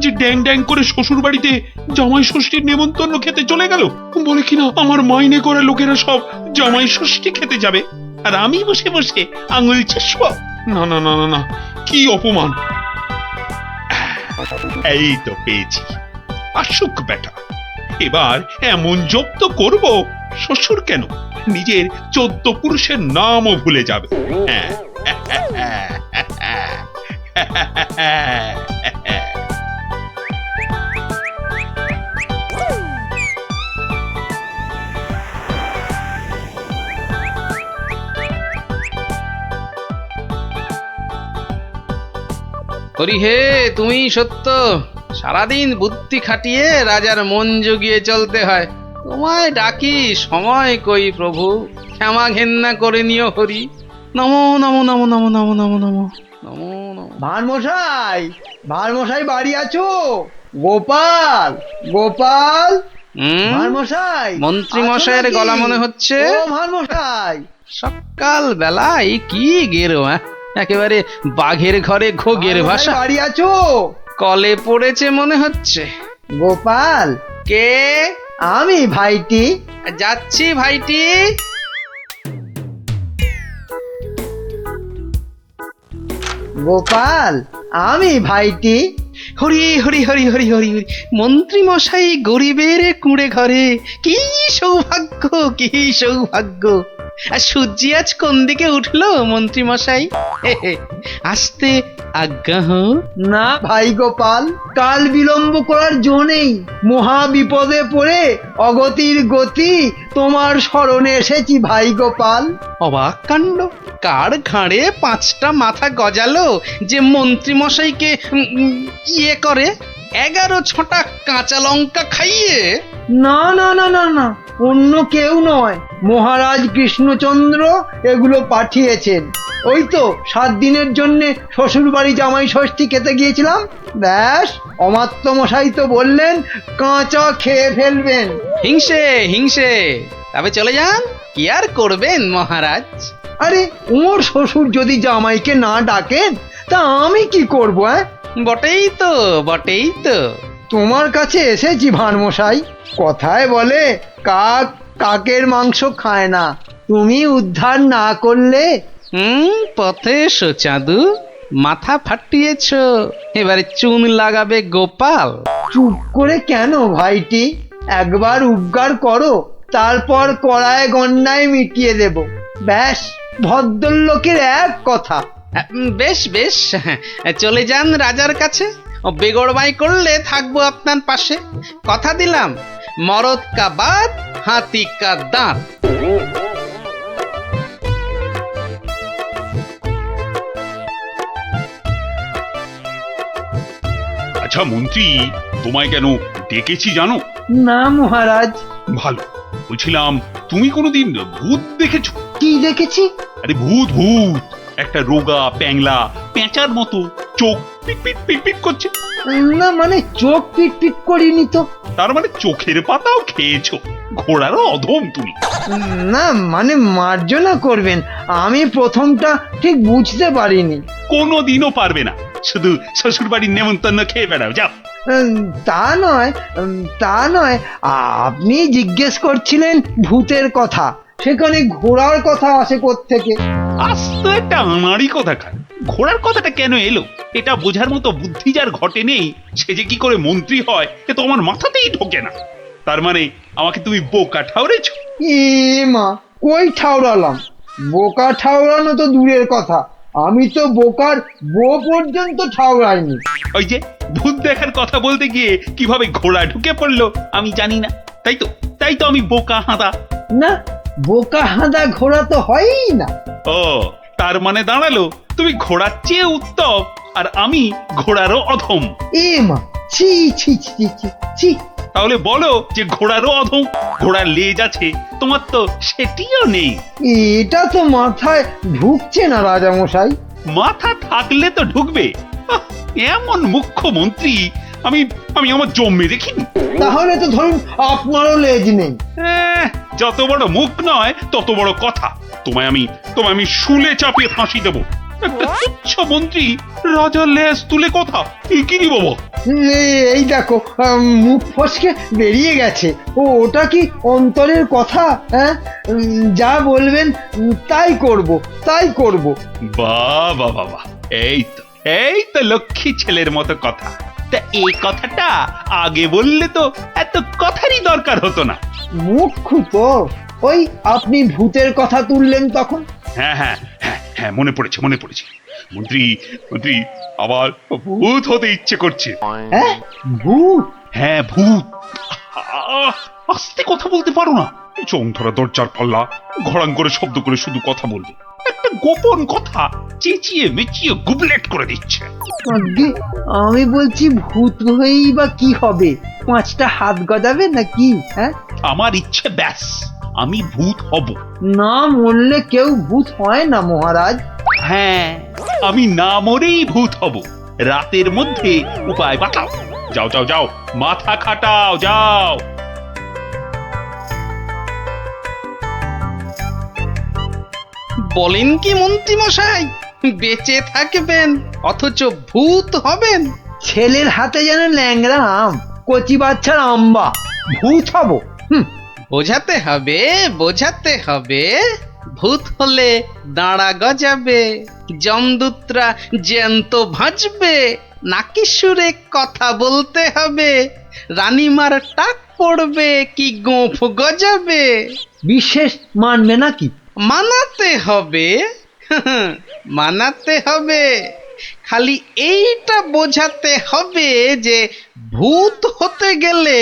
যে ড্যাং ড্যাং করে শ্বশুর বাড়িতে জামাই ষষ্ঠীর নেমন্তন্ন খেতে চলে গেল। বলে কিনা আমার মাইনে করা লোকেরা সব জামাই ষষ্ঠী খেতে যাবে, আর আমি বসে বসে আঙুল চুষব। না না না না না, কি অপমান! এই তো পেয়েছি, আসুক বেটা। এবার এমন জব্দ করব, শ্বশুর কেন নিজের 14 পুরুষের নামও ভুলে যাবে। হ্যাঁ হরি হে, তুমি সত্য। সারাদিন বুদ্ধি খাটিয়ে রাজার মন জুগিয়ে চলতে হয়। তোমায় ডাকি, সময় কই প্রভু, ক্ষমা ঘেন্না করে নিও হরি। নমো নমো নমো নমো নমো নমো নমো নমো নমো। ভারমশাই, ভারমশাই বাড়ি আছো? গোপাল, গোপাল, ভারমশাই। মন্ত্রী আছো মশাইয়ের নাকি? গলা মনে হচ্ছে। ও ভারমশাই, সকাল বেলায় কি গেরো, একেবারে বাঘের ঘরে ঘোগের ভারমশাই ভাষা। বাড়ি আছো? কলে পড়েছে মনে হচ্ছে। গোপাল, কে? আমি ভাইটি। যাচ্ছি ভাইটি। গোপাল, আমি ভাইটি। হরি হরি হরি হরি হরি হরি। মন্ত্রী মশাই গরিবের কুঁড়ে ঘরে, কি সৌভাগ্য, কি সৌভাগ্য। আর সূর্যি আজ কোন দিকে উঠলো মন্ত্রী মশাই? আসতে আজ্ঞা হোক। না ভাই গোপাল, কাল বিলম্ব করার জো নেই। মহা বিপদে পড়ে অগতির গতি তোমার স্মরণে এসেছি ভাই গোপাল। অবাক কাণ্ড, কার ঘাড়ে 5টা মাথা গজালো যে মন্ত্রী মশাইকে ইয়ে করে 11 ছোটা কাঁচা লঙ্কা খাইয়ে? না না না না না, অন্য কেউ নয়, মহারাজ কৃষ্ণচন্দ্র এগুলো পাঠিয়েছেন। ওই তো 7 দিনের জন্য শ্বশুর বাড়ি জামাই ষষ্ঠী খেতে গিয়েছিলাম, ব্যাস অমাত্য মশাই তো বললেন কাঁচা খেয়ে ফেলবেন। হিংসে হিংসে, তবে চলে যান, কি আর করবেন মহারাজ। আরে ওর শ্বশুর যদি জামাইকে না ডাকেন তা আমি কি করবো? বটেই তো, বটেই তো। তোমার কাছে এসেছি ভানমশাই। কথায় বলে কাক কাকের মাংস খায় না, তুমি উদ্ধার না করলে। পথে এসো চাঁদু, মাথা ফাটিয়েছ, এবারে চুন লাগাবে গোপাল। চুপ করে কেন ভাইটি? একবার উপকার করো, তারপর কড়ায় গন্ডায় মিটিয়ে দেব। ব্যাস ভদ্রলোকের এক কথা। বেশ বেশ, চলে যান রাজার কাছে। বেগড়বাই করলে থাকবো আপনার পাশে, কথা দিলাম। মরদ কা বাত, হাতি কা দাঁত। আচ্ছা মন্ত্রী, তোমায় কেন ডেকেছি জানো? না মহারাজ। ভালো, বলছিলাম তুমি কোনোদিন ভূত দেখেছো? কি দেখেছি? আরে ভূত ভূত, একটা রোগা প্যাংলা পেঁচার মতো, চোখ পিট পিট পিট পিট করছে। না মানে চোখ পিট পিট করিনি তো। তার মানে চোখের পাতাও খেয়েছো? ঘোড়ারও অধম তুমি। না মানে মার্জনা করবেন, আমি প্রথমটা ঠিক বুঝতে পারিনি। কোনোদিনও পারবে না, শুধু শ্বশুর বাড়ির নেমন্তন্ন খেয়ে বেড়াও যাও। তা নয় আপনি জিজ্ঞেস করছিলেন ভূতের কথা, সেখানে ঘোড়ার কথা আসে কোত্থেকে? আস্ত একটা আনাড়ি কথা খান, ঘোড়ার কথাটা কেন এলো এটা বোঝার মতো বুদ্ধি যার ঘটে নেই সে যে কি করে মন্ত্রী হয় এ তো আমার মাথাতেই ঢোকে না। তার মানে আমাকে তুমি বোকা ঠাউরেছ? এ মা, কই ঠাউরালাম? বোকা ঠাউরানো তো দূরের কথা, আমি তো বোকার বো পর্যন্ত ঠাউরাইনি। ওই যে ভূত দেখার কথা বলতে গিয়ে কিভাবে ঘোড়া ঢুকে পড়লো আমি জানি না, তাই তো আমি বোকা হাঁদা। না, বোকা হাঁদা ঘোড়া তো হয়ই না। ও, তার মানে দাঁড়ালো তুমি ঘোড়ার চেয়ে উত্তম আর আমি ঘোড়ারও অধম। এ মা, ছি ছি ছি ছি ছি। তাহলে বলো যে ঘোড়ারও অধম, ঘোড়ার লেজ আছে তোমার তো সেটিও নেই। এটা তো মাথায় ঢুকছে না রাজামশাই। মাথা থাকলে তো ঢুকবে। আহ, এমন মুখ্যমন্ত্রী আমি আমি আমার জন্মে দেখিনি। তাহলে তো ধরুন আপনারও লেজ নেই। যত বড় মুখ নয় তত বড় কথা। তোমায় আমি শুলে চাপিয়ে ফাঁসি দেবো। একটা তুচ্ছ মন্ত্রী রাজার লেজ তুলে কথা, কি রে বাবা? এই দেখো, মুখ ফসকে বেরিয়ে গেছে। ওটা কি অন্তরের কথা? হ্যাঁ, যা বলবেন তাই করব। বাবা বাবা, এই তো লক্ষ্মী ছেলের মতো কথা। তা এই কথাটা আগে বললে তো এত কথারই দরকার হতো না। মুখ্য তো ওই আপনি ভূতের কথা তুললেন তখন। হ্যাঁ, মনে পড়েছে। মন্ত্রী আবার ভূত হতে ইচ্ছে করছে। হ্যাঁ, ভূত? হ্যাঁ, ভূত। আস্তে কথা বলতে পারো না? চোখ ধরা দরজার পাল্লা, ঘড়াং করে শব্দ করে শুধু কথা বলবে। একটা গোপন কথা চেঁচিয়ে মেচিয়ে গুবলেট করে দিচ্ছে। আজ্ঞে, আমি বলছি ভূত হয়েই বা কি হবে? 5টা হাত গজাবে নাকি? হ্যাঁ, আমার ইচ্ছে ব্যাস, আমি ভূত হব। না মরলে কেউ ভূত হয় না মহারাজ। হ্যাঁ, আমি না মরেই ভূত হব। রাতের মধ্যে উপায় বাতাও। যাও, মাথা খাটাও, যাও। বলেন কি মন্ত্রী মশাই, বেঁচে থাকবেন অথচ ভূত হবেন? ছেলের হাতে যেন ল্যাংড়া আম, কচি বাচ্চার আম্বা, ভূত হব? বোঝাতে হবে। ভূত হলে দাঁড়া গজাবে, যমদূতরা জ্যান্ত ভাজবে, নাকি সুরে কথা বলতে হবে, রানীমার টাক পড়বে কি গোঁফ গজাবে। বিশেষ মানবে নাকি? মানাতে হবে। খালি এইটা বোঝাতে হবে যে ভূত হতে গেলে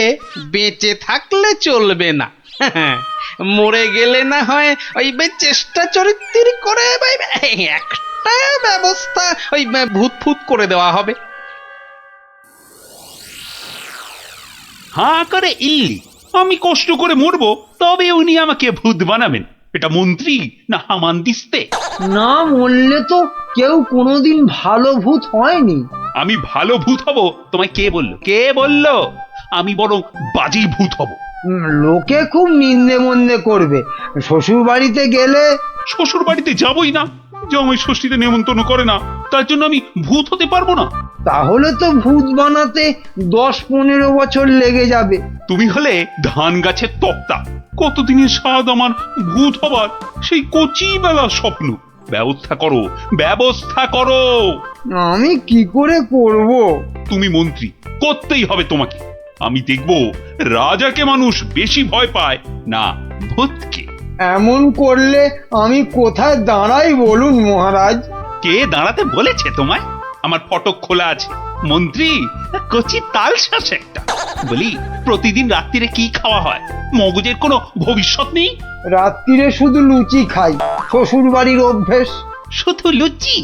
বেঁচে থাকলে চলবে না, মরে গেলে না হয় ওই চেষ্টা চরিত্র করে একটা ব্যবস্থা ওই ভূত করে দেওয়া হবে। হাঁ করে ইল্লি, আমি কষ্ট করে মরবো তবে উনি আমাকে ভূত বানাবেন। এটা মন্ত্রী না হামানদিস্তে? না মরলে তো কেউ কোনোদিন ভালো ভূত হয়নি। আমি ভালো ভূত হব তোমায় কে বললো? আমি বরং বাজি ভূত হব। লোকে খুব নিন্দে মন্দে করবে। শ্বশুর বাড়িতে গেলে? শ্বশুর বাড়িতে যাবই না, জামাই ষষ্ঠীতে নেমন্তন্ন করে না, তার জন্য আমি ভূত হতে পারবো না। তাহলে তো ভূত বানাতে 10-15 বছর লেগে যাবে। তুমি হলে ধান গাছের তক্তা, কতদিনের স্বাদ আমার ভূত হবার, সেই কচি বেলা স্বপ্ন। ব্যবস্থা করো। আমি কি করে করব? তুমি মন্ত্রী, করতেই হবে তোমাকে। আমি দেখব রাজাকে মানুষ বেশি ভয় পায় না ভূতকে। এমন করলে আমি কোথায় দাঁড়াই বলুন মহারাজ? কে দাঁড়াতে বলেছে তোমায়? আমার ফটক খোলা আছে। মন্ত্রী কচি তালশাঁস একটা। বলি, প্রতিদিন রাত্রিরে কি খাওয়া হয়? মগজের কোনো ভবিষ্যৎ নেই? রাত্রিরে শুধু লুচি খাই, শ্বশুর বাড়ির অভ্যেস। শুধু লুচি?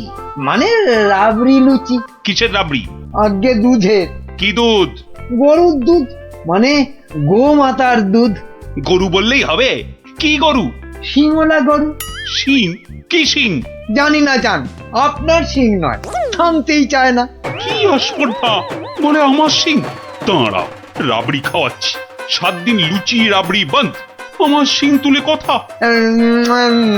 মানে রাবড়ি লুচি। কিসের রাবড়ি? আগে দুধের। কি দুধ? গরুর দুধ, মানে গোমাতার দুধ। গরু বললেই হবে? কি গরু? শিঙলা গরু। শিং? কি শিং? জানি না, জান, আপনার শিং নয়, থামতেই চায় না। কি অস্পর্ধা, বলে আমার শিং। দাঁড়াও, রাবড়ি খাওয়াচ্ছি। 7 দিন লুচি রাবড়ি বন্ধ, আমার শিং তুলে কথা।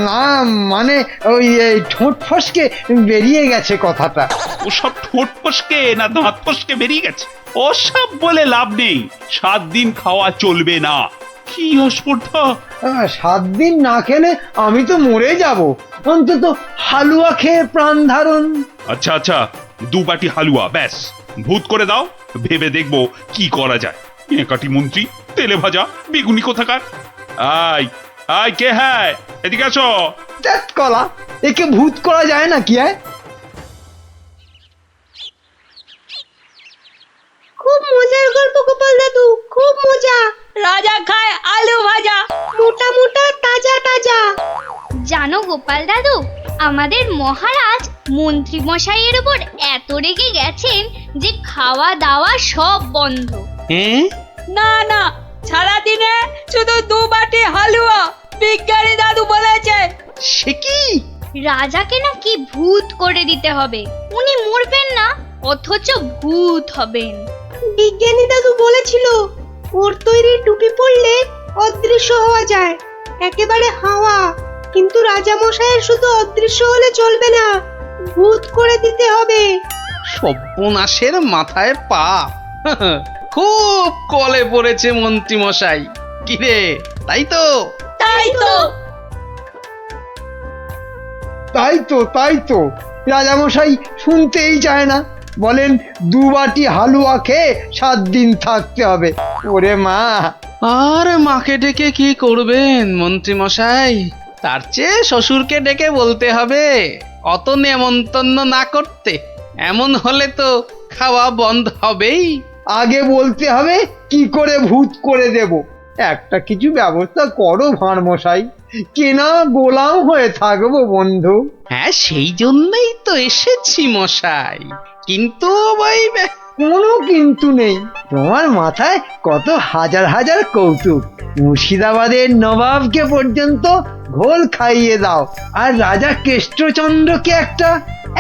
না মানে ওই এই ঠোঁট ফসকে বেরিয়ে গেছে কথাটা। ওসব ঠোঁট ফসকে না দাঁত ফসকে বেরিয়ে গেছে, ওসব বলে লাভ নেই। 7 দিন খাওয়া চলবে না। কি অস্পর্ধা! 7 দিন না খেলে আমি তো মরে যাব, অন্তত হালুয়া খেয়ে প্রাণ ধারণ। আচ্ছা আচ্ছা, 2 বাটি হালুয়া ব্যাস। ভূত করে দাও, ভেবে দেখবো কি করা যায়। একাটি মন্ত্রী, তেলে ভাজা বেগুনি কোথাকার। আয় আয়, কে হ্যাঁ, এদিকে আসো। ধ্যাৎ কলা, একে ভূত করা যায় না কি? খুব মজার গল্প গোপাল দাদু, খুব মজা। রাজা খায় আলু ভাজা, মোটা মোটা তাজা তাজা। জানো গোপাল দাদু, আমাদের মহারাজ মন্ত্রী মশাইয়ের উপর এত রেগে গেছেন যে খাওয়া দাওয়া সব বন্ধ। হ্যাঁ, না না, সারাদিনে শুধু 2 বাটি হালুয়া, বিজ্ঞানী দাদু বলেছে। সে কি? রাজাকে নাকি ভূত করে দিতে হবে, উনি মরবেন না অথচ ভূত হবেন। বিজ্ঞানী দাদু বলেছিল ওর তৈরি টুপি পরলে অদৃশ্য হওয়া যায়, একেবারে হাওয়া। কিন্তু রাজা মশাইয়ের শুধু অদৃশ্য হলে চলবে না, ভূত করে দিতে হবে। সর্বনাশের মাথায় পা। খুব কলে পড়েছে মন্ত্রী মশাই। কিরে, তাই তো? তাই তো তাই তো রাজামশাই শুনতেই চায় না, বলেন 2 বাটি হালুয়া খেয়ে 7 দিন থাকতে হবে। ওরে মা! আর মাকে ডেকে কি করবেন মন্ত্রী মশাই? তার চেয়ে শ্বশুরকে ডেকে বলতে হবে অত নেমন্তন্ন না করতে। এমন হলে তো খাওয়া বন্ধ হবেই। আগে বলতে হবে কি করে ভূত করে দেব। একটা কিছু ব্যবস্থা করো ভাঁড় মশাই, কেনা গোলাম হয়ে থাকবো বন্ধু। হ্যাঁ, সেই জন্যই তো এসেছি মশাই। কিন্তু ওই কোনো কিন্তু নেই, তোমার মাথায় কত হাজার হাজার কৌতুক। মুর্শিদাবাদের নবাবকে পর্যন্ত ঘোল খাইয়ে দাও, আর রাজা কেষ্টচন্দ্রকে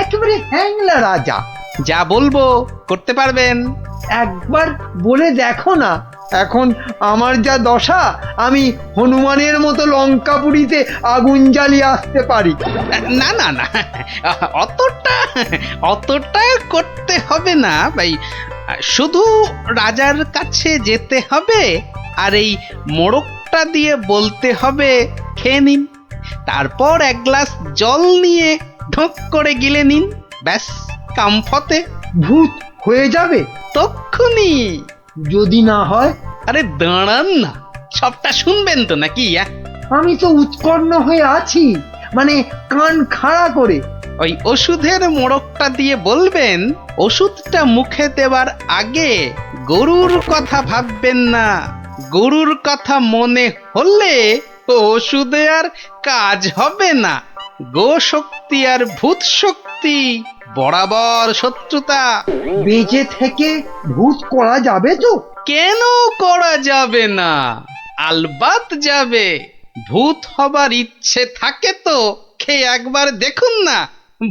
একেবারে হ্যাংলা রাজা। যা বলবো করতে পারবেন। একবার বলে দেখো না। এখন আমার যা দশা, আমি হনুমানের মতো লঙ্কাপুরীতে আগুন জ্বালিয়ে আসতে পারি। না না না, অতটা করতে হবে না ভাই। শুধু রাজার কাছে যেতে হবে আর এই মোড়কটা দিয়ে বলতে হবে খেয়ে নিন, তারপর 1 গ্লাস জল নিয়ে ঢোক করে গিলে নিন, ব্যাস কাম ফতে। ভূত হয়ে যাবে তক্ষুনি। যদি না হয়? আরে দাঁড়ান না, সবটা শুনবেন তো নাকি? আমি তো উৎকণ্ঠ হয়ে আছি, মানে কান খাড়া করে। ওই ওষুধের মোড়কটা দিয়ে বলবেন ওষুধটা মুখে দেওয়ার আগে গরুর কথা ভাববেন না। গরুর কথা মনে হলে ওষুধে আর কাজ হবে না। গো শক্তি আর ভূত শক্তি বরাবর শত্রুতা। বেঁচে থেকে ভূত করা যাবে তো? কেন করা যাবে না? আলবাত যাবে। ভূত হবার ইচ্ছে থাকে তো খেয়ে একবার দেখুন না,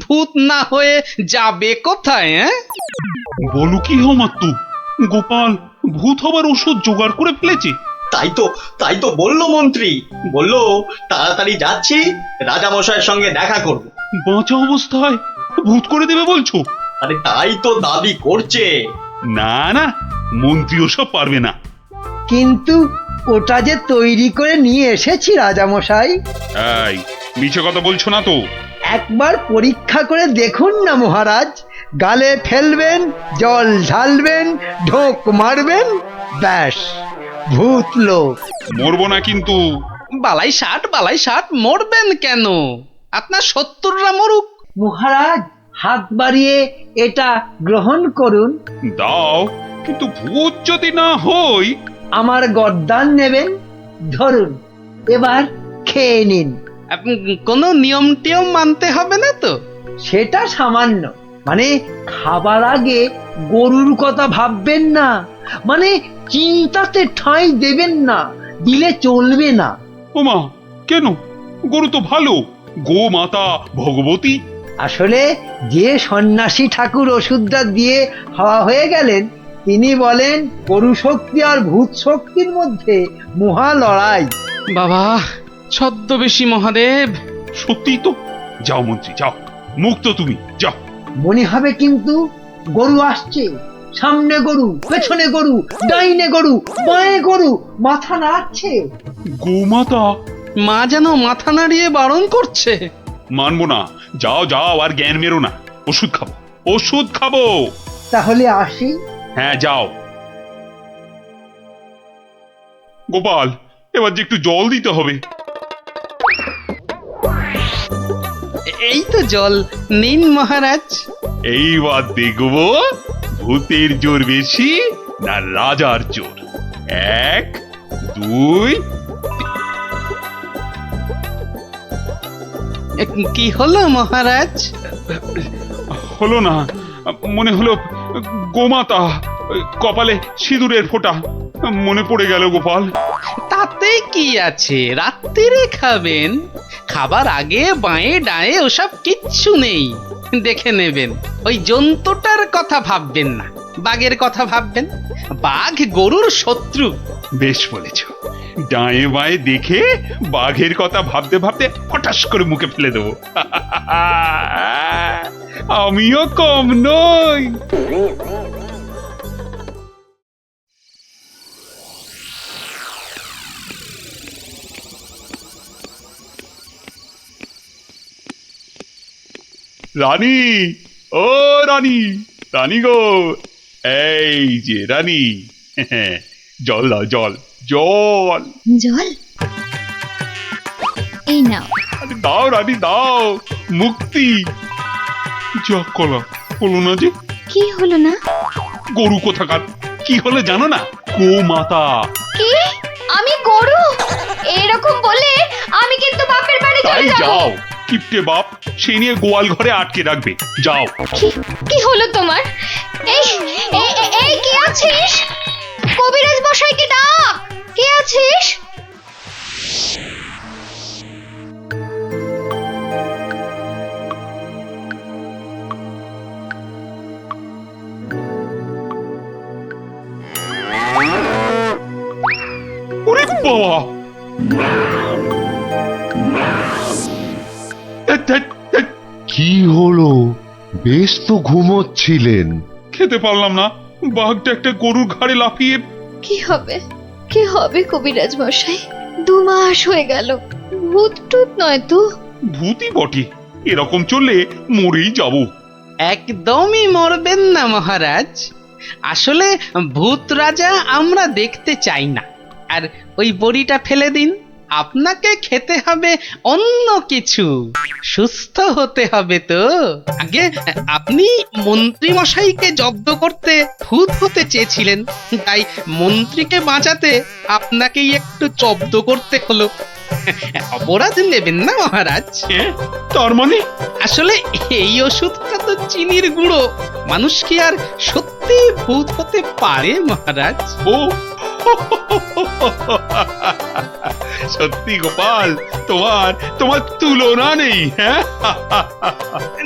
ভূত না হয়ে যাবে কোথায়? বলো কি হোমাত্তু, গোপাল ভূত হবার ওষুধ জোগাড় করে ফেলেছে। তাই তো বললো মন্ত্রী, বললো তাড়াতাড়ি যাচ্ছি, রাজামশাইয়ের সঙ্গে দেখা করব। বাঁচা অবস্থায় ভূত করে দেবে বলছো? আরে তাই তো দাবি করছে। না না, মন্ত্রী ওসব পারবে না। কিন্তু ওটা যে তৈরি করে নিয়ে এসেছি রাজামশাই। এই মিছে কথা বলছো না তো? একবার পরীক্ষা করে দেখুন না মহারাজ। গালে ফেলবেন, জল ঢালবেন, ঢোক মারবেন, ব্যাস ভূত লোক। মরবো না কিন্তু। বালাই ষাট মরবেন কেন? আপনার 70রা মরুক। মহারাজ হাত বাড়িয়ে এটা গ্রহণ করুন। দাও, কিন্তু ভূত যদি না হই? আমার গর্দান নেবেন, ধরুন, এবার খেয়ে নিন। কোনো নিয়ম টিয়ম মানতে হবে না তো? সেটা সামান্য, মানে খাবার আগে গরুর কথা ভাববেন না, মানে চিন্তাতে ঠাঁই দেবেন না, দিলে চলবে না। ওমা, কেন? গরু তো ভালো, গো মাতা ভগবতী। আসলে যে সন্ন্যাসী ঠাকুর ওষুধটা দিয়ে হাওয়া হয়ে গেলেন, তিনি বলেন গরু শক্তি আর ভূত শক্তির মধ্যে মহা লড়াই। বাবা ছদ্মবেশী মহাদেব। সত্যি তো। যাও মন্ত্রী যাও, মুক্ত তুমি, যাও। মনে হবে কিন্তু গরু আসছে, সামনে গরু, পেছনে গরু, ডাইনে গরু, বাঁয়ে গরু, মাথা নাড়ছে। গোমাতা। মা যেন মাথা নাড়িয়ে বারণ করছে। মানবো না, যাও যাও, আর জ্ঞান মেরো না। ওষুধ খাবো, ওষুধ খাবো। তাহলে আসি। হ্যাঁ যাও। গোপাল, এবার যে একটু জল দিতে হবে। এই তো জল, নিন মহারাজ। এইবার দেখবো ভূতের জোর বেশি না রাজার জোর। 1 2। কি হলো মহারাজ? হলো না, মনে হলো গোমাতা, কপালে সিঁদুরের ফোঁটা মনে পড়ে গেল গোপাল। তাতে কি আছে, রাত্রিরে খাবেন। খাবার আগে বাঁয়ে ডায়ে ওসব কিচ্ছু নেই, দেখে নেবেন। ওই জন্তুটার কথা ভাববেন না, বাঘের কথা ভাববেন। বাঘ গরুর শত্রু। বেশ বলেছ, ডায়ে বাঁয়ে দেখে বাঘের কথা ভাবতে ভাবতে হঠাৎ করে মুখে ফেলে দেবো। আমিও কম নই। রানী, ও রানী, রানী গো, এই যে রানী, জল দাও, জল জল। জল এই নাও। আরে দাও রানী দাও, মুক্তি। যা কলা হলো না যে। কি হলো না? গরু কোথাকার, কি হলো জানো না? গোমাতা। কি? আমি গরু? এরকম বলে আমি কিন্তু বাপের বাড়ি চলে তাই যাব। যাও, কিপটে বাপ সেই নিয়ে গোয়াল ঘরে আটকে রাখবে। যাও। কি হলো তোমার? এই এই কে আছিস? কবিরাজ মশাইকে ডাক। কে আছিস? ওরে বাবা, কি হলো? বেশ তো ঘুমোচ্ছিলেন। খেতে পারলাম না, বাঘটা একটা গরুর ঘাড়ে লাফিয়ে। কি হবে? কি হবে কবিরাজ মশাই? 2 মাস হয়ে গেল। ভূত টুত নয় তো? ভূতই বটে, এরকম চললে মরেই যাব। একদমই মরবেন না মহারাজ। আসলে ভূত রাজা আমরা দেখতে চাই না। আর ওই বড়িটা ফেলে দিন, আপনাকে খেতে হবে অন্য কিছু। সুস্থ হতে হবে তো। আগে আপনি মন্ত্রী মশাইকে জব্দ করতে ভূত হতে চেয়েছিলেন, তাই মন্ত্রীকে বাঁচাতে আপনাকেই একটু জব্দ করতে হলো। অপরাধ নেবেন না মহারাজ। তার মানে? আসলে এই ওষুধটা তো চিনির গুঁড়ো। মানুষ কি আর সত্যি ভূত হতে পারে মহারাজ? ও সত্যি গোপাল, তোমার তোমার তুলনা নেই। হ্যাঁ,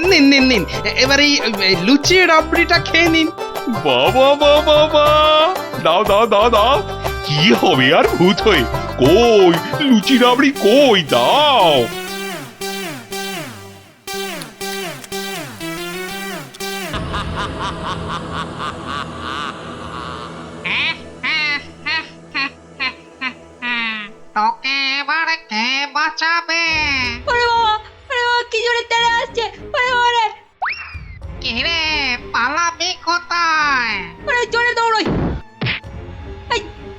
নিন নিন নিন, এবার এই লুচি রাবড়িটা খেয়ে নিন। বাবা বাবা বাবা, দাও দাও দাও দাও। কি হবে আর ভূত হয়ে? কই লুচি রাবড়ি কই, দাও। তোকে এবার কে বাঁচাবে? কি জোরে তেড়ে আসছে! কি রে, পালাবি কোথায়? জোরে দৌড়ই!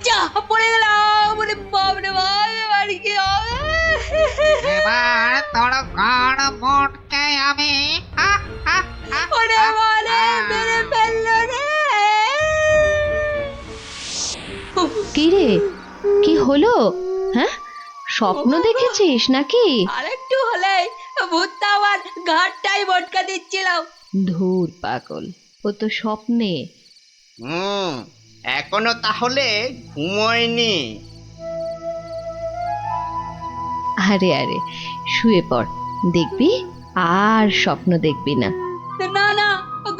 যা পড়ে গেলাম! বাপ রে বাপ, এবার কি হবে? এবার তোর গাড় মোটকে আমি ওরে বলে মেরে ফেললো রে! কি রে, কি হলো? হ্যাঁ, স্বপ্ন দেখেছিস নাকি? আরেকটু হলে ভূতটা আমার ঘাটটাই মটকা দিচ্ছিল। ধুর পাগল, ও তো স্বপ্নে। এখনো তাহলে ঘুমোয়নি? আরে আরে, শুয়ে পড়, দেখবি আর স্বপ্ন দেখবি না। না না,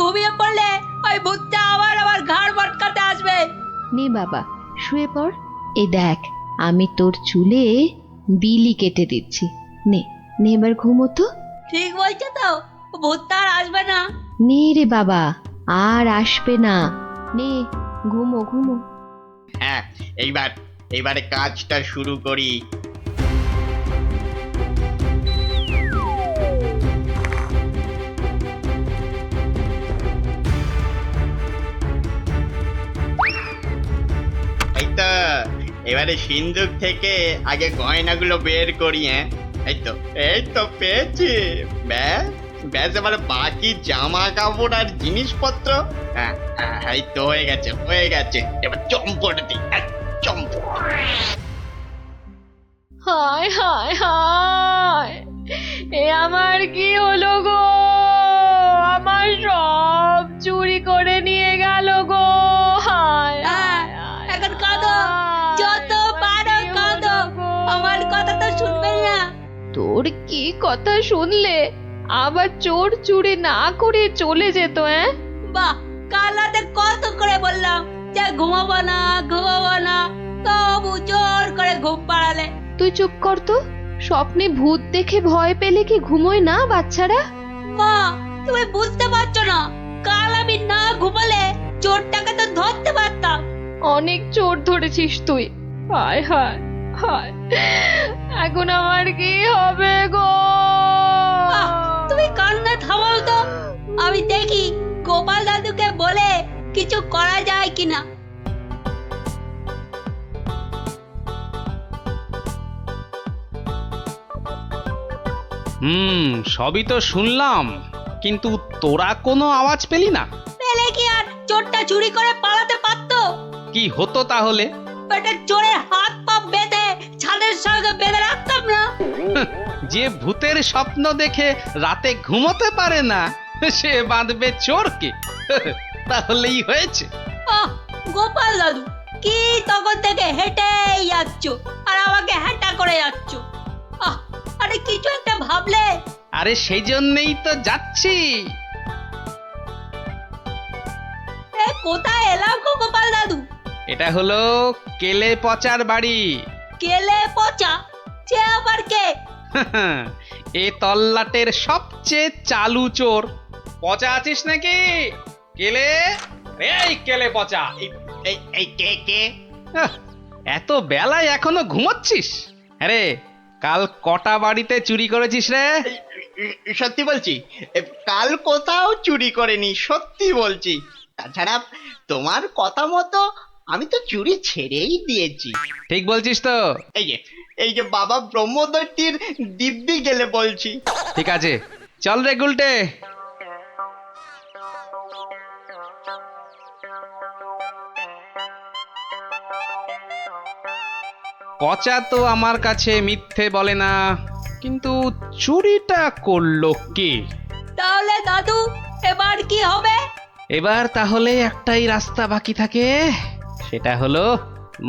ঘুমিয়ে পড়লে ওই ভূতটা আবার আমার ঘাড় মটকাতে আসবে। নে বাবা, শুয়ে পড়। এই দেখ, আমি তোর চুলে বিলি কেটে দিচ্ছি। নে নে এবার ঘুমো তো। ঠিক বলছো তো, ভূতটা আর আসবে না। নে রে বাবা, আর আসবে না। নে ঘুমো ঘুমো। হ্যাঁ, এইবারে কাজটা শুরু করি। এই তো, এবারে সিন্দুক থেকে আগে গয়নাগুলো বের করি। হ্যাঁ, এই তো পেয়েছি। ব্যাস ব্যাস, এবার বাকি জামা কাপড় আর জিনিসপত্র। হ্যাঁ, এই তো হয়ে গেছে। এবার চম্পট দিই, চম্পট। হায় হায় হায়, এ আমার কি হলো গো? আমার সব চুরি করে নিয়ে গেল গো। হায় এখন কাঁদো, যত পারো কাঁদো, আমার কথা তো শুনবে না। তোর কি কথা শুনলে আবার চোর চুরি না করে চলে যেত? বাহ, কাল রাতে কত করে বললাম যে ঘুমাবো না, তবু জোর করে ঘুম পাড়ালে। তুই চুপ কর তো। স্বপ্নে ভূত দেখে ভয় পেলে কি ঘুমোয় না বাচ্চারা? মা, তুমি বুঝতে পারছো না, কাল আমি না ঘুমালে চোরটাকে তো ধরতে পারতাম। অনেক চোর ধরেছিস তুই। হায় হায় হায়, এখন আমার কি হবে গো? তুমি কান্না থামাও তো, আমি দেখি গোপাল দাদুকে বলে কিছু করা যায় কিনা। সবই তো শুনলাম, কিন্তু তোরা কোনো আওয়াজ পেলি না? পেলে কি আর চোরটা চুরি করে পালাতে পারতো? কি হতো তাহলে? পেটের চোরের হাত পা বেঁধে ছাদের সঙ্গে বেঁধে রাখতাম না। যে ভূতের স্বপ্ন দেখে রাতে ঘুমোতে পারে না, সে বাঁধবে চোরকে? তাহলেই হয়েছে। গোপাল দাদু, কি তখন থেকে হেঁটেই যাচ্ছ আর আমাকে হেঁটা করে যাচ্ছ? আরে কিছু একটা ভাবলে। আরে সেই জন্যই তো যাচ্ছি। কোথায় এলাম গো গোপাল দাদু? এটা হলো কেলে পচার বাড়ি। কেলে পচা? সে আবার কে? এ তল্লাটের সবচেয়ে চালু চোর। পচা আছিস নাকি? কেলে, এই কেলে পচা। এই কে? এত বেলায় এখনো ঘুমোচ্ছিস? আরে কাল কটা বাড়িতে চুরি করেছিস রে? সত্যি বলছি, কাল কোথাও চুরি করেনি, সত্যি বলছি। তাছাড়া তোমার কথা মতো আমি তো চুরি ছেড়েই দিয়েছি। ঠিক বলছিস তো? এই যে বাবা ব্রহ্মদৈত্যের দিব্যি গেলে বলছি। ঠিক আছে, চল রে গুলটে। পচা তো আমার কাছে মিথ্যে বলে না, কিন্তু চুরিটা করলো কে? তাহলে দাদু এবার কি হবে? এবার তাহলে একটাই রাস্তা বাকি থাকে, সেটা হলো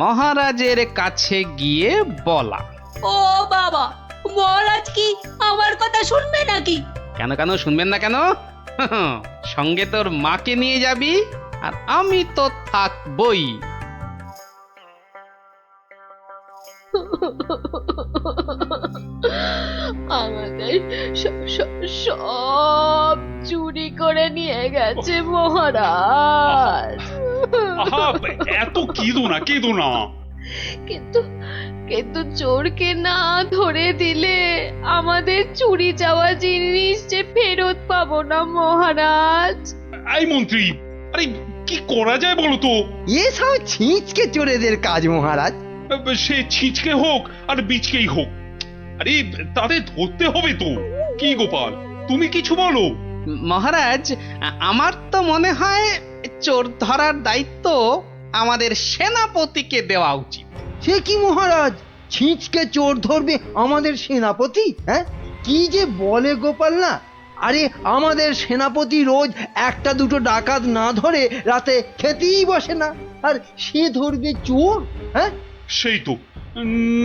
মহারাজের কাছে গিয়ে বলা। ও বাবা, মহারাজ কি আমার কথা শুনবে নাকি? কেন কেন শুনবেন না কেন? সঙ্গে তোর মাকে নিয়ে যাবি, আর আমি তো থাকবই। আমাদের সব চুরি করে নিয়ে গেছে মহারাজ। এত কেঁদো না। কিন্তু চোরকে না ধরে দিলে আমাদের চুরি যাওয়া জিনিস যে ফেরত পাবো না মহারাজ। এই মন্ত্রী, আরে কি করা যায় বলো তো? এসব ছিঁচকে চোরেদের কাজ মহারাজ। সে ছিঁচকে হোক আর বিচকেই হোক, আরে তাদের ধরতে হবে তো। কি গোপাল, তুমি কিছু বলো। মহারাজ, আমার তো মনে হয় চোর ধরার দায়িত্ব আমাদের সেনাপতিকে দেওয়া উচিত। সে কি মহারাজ, ছিঁচকে চোর ধরবে আমাদের সেনাপতি? হ্যাঁ, কি যে বলে গোপাল না। আরে আমাদের সেনাপতি রোজ একটা দুটো ডাকাত না ধরে রাতে খেতেই বসে না, আর সে ধরবে চোর? হ্যাঁ, সেই তো।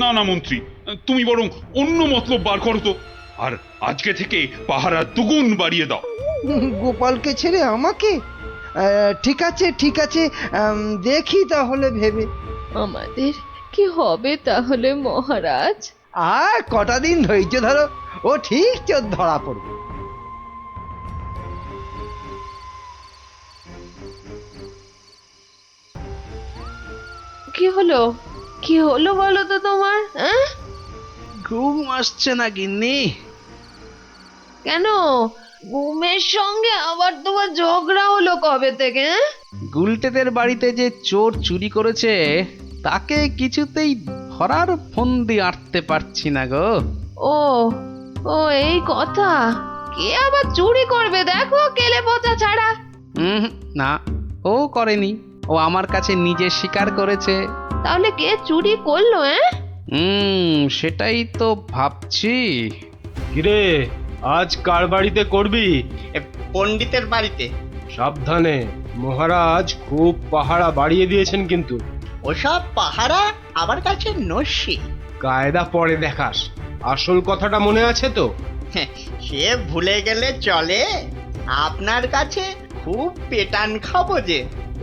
না মন্ত্রী, তুমি বরং অন্য মতলব বার করো তো, আর আজকে থেকে পাহারা দুগুণ বাড়িয়ে দাও। গোপালকে ছেড়ে আমাকে? ঠিক আছে, দেখি তাহলে ভেবে। আমাদের কি হবে তাহলে মহারাজ? আর কটা দিন ধৈর্য ধরো, ও ঠিক চোর ধরা পড়বে। কি হলো? কি হলো বলো তো তোমার? ঘুম আসছে না গিন্নি। কেন ঘুমের সঙ্গে আবার তোমার ঝগড়া হলো কবে থেকে? গুলটেদের বাড়িতে যে চোর চুরি করেছে তাকে কিছুতেই ধরার ফন্দি আঁটতে পারছি না গো। ও ও এই কথা। কে আবার চুরি করবে দেখো, কেলে পচা ছাড়া। না, ও করেনি, ও আমার কাছে নিজে স্বীকার করেছে। তাহলে কে চুরি করলো? সেটাই তো ভাবছি। কিরে, আজ কার বাড়িতে করবি? পণ্ডিতের বাড়িতে। সাবধানে, মহারাজ খুব পাহারা বাড়িয়ে দিয়েছেন কিন্তু। ওসব পাহারা আমার কাছে নস্যি। কায়দা পরে দেখাস, আসল কথাটা মনে আছে তো? সে ভুলে গেলে চলে? আপনার কাছে খুব পেটান খাবো যে।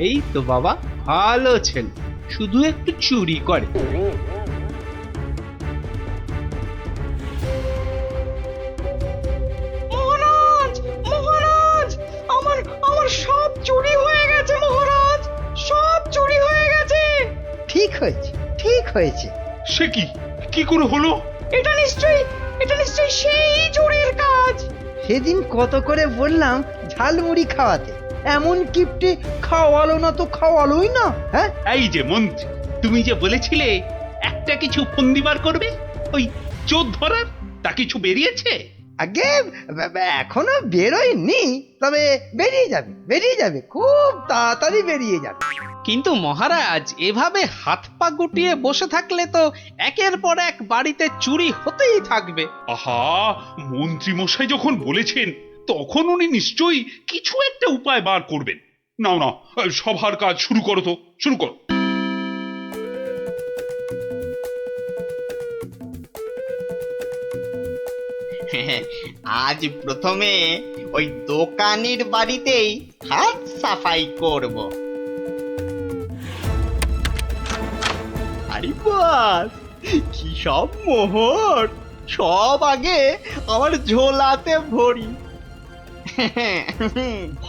এই তো বাবা, ভালো ছেলে, শুধু একটু চুরি করে। মহারাজ, মহারাজ, আমার আমার সব চুরি হয়ে গেছে মহারাজ, সব চুরি হয়ে গেছে। ঠিক হয়েছে, ঠিক হয়েছে। সে কি, কি করে হলো? এটা নিশ্চয়ই সেই চোরের কাজ। সেদিন কত করে বললাম ঝালমুড়ি খাওয়াতে, এমন কিপটে খাওয়ালো না তো খাওয়ালোই না। হ্যাঁ, এই যে মন্ত্রী, তুমি যে বলেছিলে একটা কিছু ফন্দি বার করবে ওই চোর ধরার, তা কিছু বেরিয়েছে? আগে এখনো বেরোয়নি, তবে বেরিয়ে যাবে, বেরিয়ে যাবে, খুব তাড়াতাড়ি বেরিয়ে যাবে। কিন্তু মহারাজ, এভাবে হাত পা গুটিয়ে বসে থাকলে তো একের পর এক বাড়িতে চুরি হতেই থাকবে। আহা, মন্ত্রী মশাই যখন বলেছেন তখন উনি নিশ্চয়ই কিছু একটা উপায় বার করবেন। নাও না, সভার কাজ শুরু করো তো, শুরু করো। আজ প্রথমে ওই দোকানির বাড়িতেই হাত সাফাই করব। আরে বাস, কি সব মোহর! সব আগে আমার ঝোলাতে ভরি।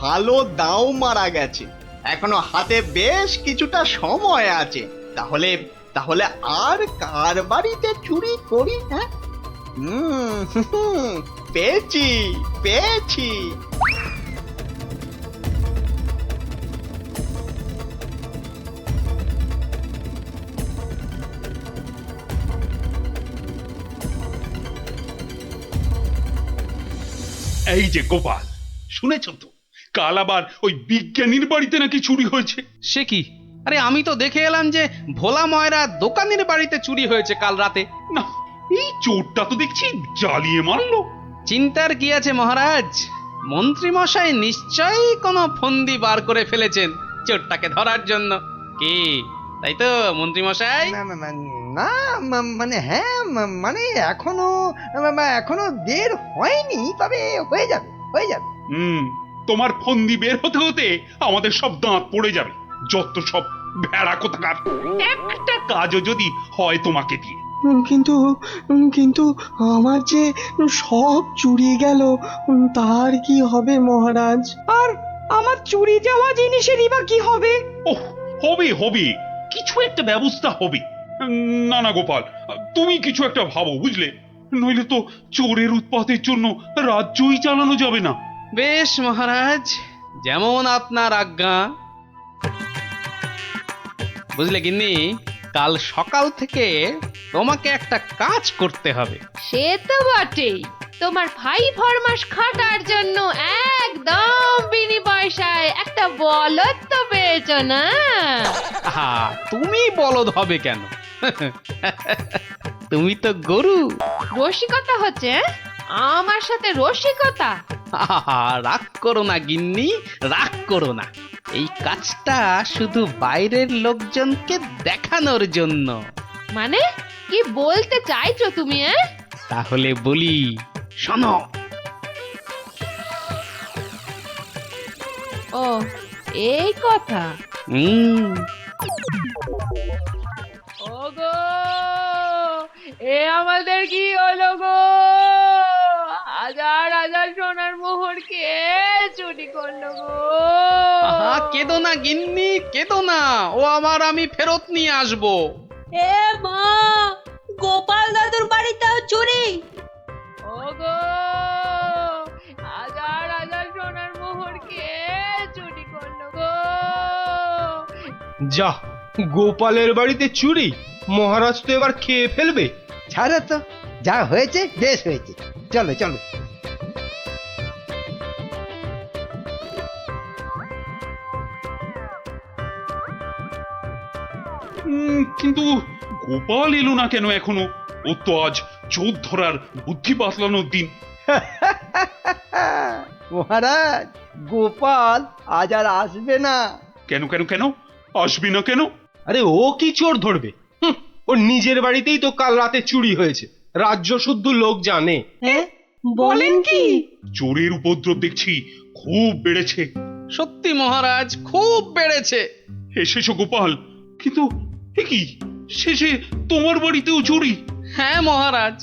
ভালো দাও মারা গেছে, এখনো হাতে বেশ কিছুটা সময় আছে। তাহলে তাহলে আর কার বাড়িতে চুরি করি? হ্যাঁ, পেয়েছি পেয়েছি। এই যে গোপাল, শুনেছ তো কাল আবার ওই বিজ্ঞানীর বাড়িতে নাকি চুরি হয়েছে? সে কি? আরে আমি তো দেখে এলাম যে ভোলা ময়রা দোকানের বাড়িতে চুরি হয়েছে কাল রাতে। না, এই চোরটা তো দেখছি জ্বালিয়ে মারলো। চিন্তার কি আছে মহারাজ, মন্ত্রী মশাই নিশ্চয়ই কোনো ফন্দি বার করে ফেলেছেন চোরটাকে ধরার জন্য। কি তাই তো মন্ত্রী মশাই? না মানে হ্যাঁ, মানে এখনো বের হয়নি, তবে হয়ে যাবে, হয়ে যাবে। তোমার ফন্দি বের হতে হতে আমাদের সব দাঁত পড়ে যাবে, যত সব ভেড়া কোথাকার। একটা কাজও যদি হয় তোমাকে দিয়ে। কিন্তু কিন্তু আমার যে সব চুরি গেল, তার কি হবে মহারাজ? আর আমার চুরি যাওয়া জিনিসেরই বা কি হবে? ওহ, হবে হবে, কিছু একটা ব্যবস্থা হবে। না না গোপাল, তুমি কিছু একটা ভাবো, বুঝলে? নইলে তো চোরের উৎপাতের জন্য রাজ্যই চালানো যাবে না। বেশ মহারাজ, যেমন আপনার আজ্ঞা। বুঝলে গিন্নি, কাল সকাল থেকে তোমাকে একটা কাজ করতে হবে। সে তো বটেই, তোমার ভাই ফরমাস খাটার জন্য একদম বিনি পয়সায় একটা বলদ তো পেয়েছো না? তুমি বলদ হবে কেন? তুমি তো গরু। রসিকতা হচ্ছে? আমার সাথে রসিকতা? রাগ করো না গিন্নি, রাগ করো না। এই কাজটা শুধু বাইরের লোকজনকে দেখানোর জন্য। মানে কি বলতে চাইছো তুমি? তাহলে বলি, শোনো। ও, এই কথা। ওগো এ আমাদের কি হলো গো? হাজার হাজার সোনার মোহর কে চুরি করলো গো? আহা, কেঁদো না গিন্নি, কেঁদো না। ও আমি ফেরত নিয়ে আসবো। এ মা, গোপাল দাদুর বাড়িতেও চুরি? ওগো, হাজার হাজার সোনার মোহর কে চুরি করলো গো? যা, গোপালের বাড়িতে চুরি? মহারাজ তো এবার খেয়ে ফেলবে। ছাড়ো তো, যা হয়েছে বেশ হয়েছে। চলো চলো। কিন্তু গোপাল এলো না কেন এখনো? ও তো আজ চোর ধরার বুদ্ধি বাতলানোর দিন। মহারাজ, গোপাল আজ আর আসবে না। কেন কেন কেন আসবি না কেন? আরে ও কি চোর ধরবে? ওর নিজের বাড়িতেই তো কাল রাতে চুরি হয়েছে, রাজ্য শুদ্ধ লোক জানে। হ্যাঁ, বলেন কি? চোরের উপদ্রব দেখছি খুব বেড়েছে। সত্যি মহারাজ, খুব বেড়েছে। এসেছো গোপাল, কিন্তু এ কি, শেষে তোমার বাড়িতেও চুরি? হ্যাঁ মহারাজ,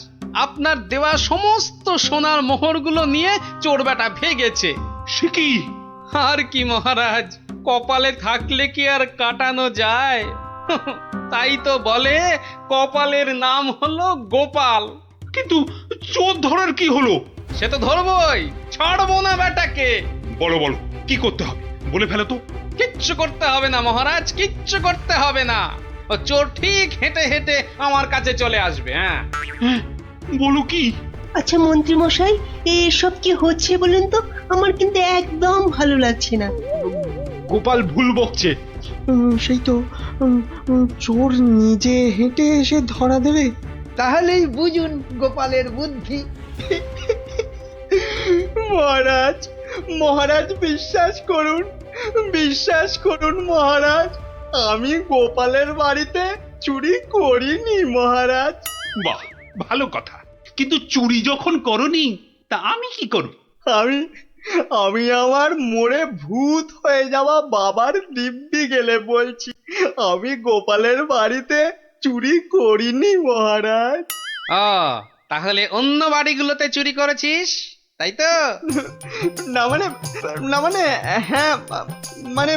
আপনার দেওয়া সমস্ত সোনার মোহরগুলো নিয়ে চোর বেটা ভেগেছে। সে কি? আর কি মহারাজ, কপালে থাকলে কি আর কাটানো যায়? তাই তো বলে কপালের নাম হলো গোপাল। কিন্তু চোর ধরার কি হলো? সে তো ধরবই, ছাড়বো না বেটাকে। বলো বলো, কি করতে হবে বলে ফেলো তো। কিচ্ছু করতে হবে না মহারাজ, কিচ্ছু করতে হবে না। ও চোর ঠিক হেঁটে হেঁটে আমার কাছে চলে আসবে। হ্যাঁ, বলো কি? আচ্ছা মন্ত্রী মশাই, এসব কি হচ্ছে বলেন তো? আমার কিন্তু একদম ভালো লাগছে না। গোপাল ভুল বকছে। সেই তো, চোর নিজে হেঁটে এসে ধরা দেবে। তাহলেই বুঝুন গোপালের বুদ্ধি। মহারাজ, মহারাজ বিশ্বাস করুন, বিশ্বাস করুন মহারাজ, আমি গোপালের বাড়িতে চুরি করিনি মহারাজ। বাহ, ভালো কথা। কিন্তু চুরি যখন করনি, তা আমি কি করব? আমি আমার মোড়ে ভূত হয়ে যাওয়া বাবার দিব্যি গেলে বলছি, আমি গোপালের বাড়িতে চুরি করিনি মহারাজ। তাহলে অন্য বাড়িগুলোতে চুরি করেছিস, তাই তো? না মানে হ্যাঁ, মানে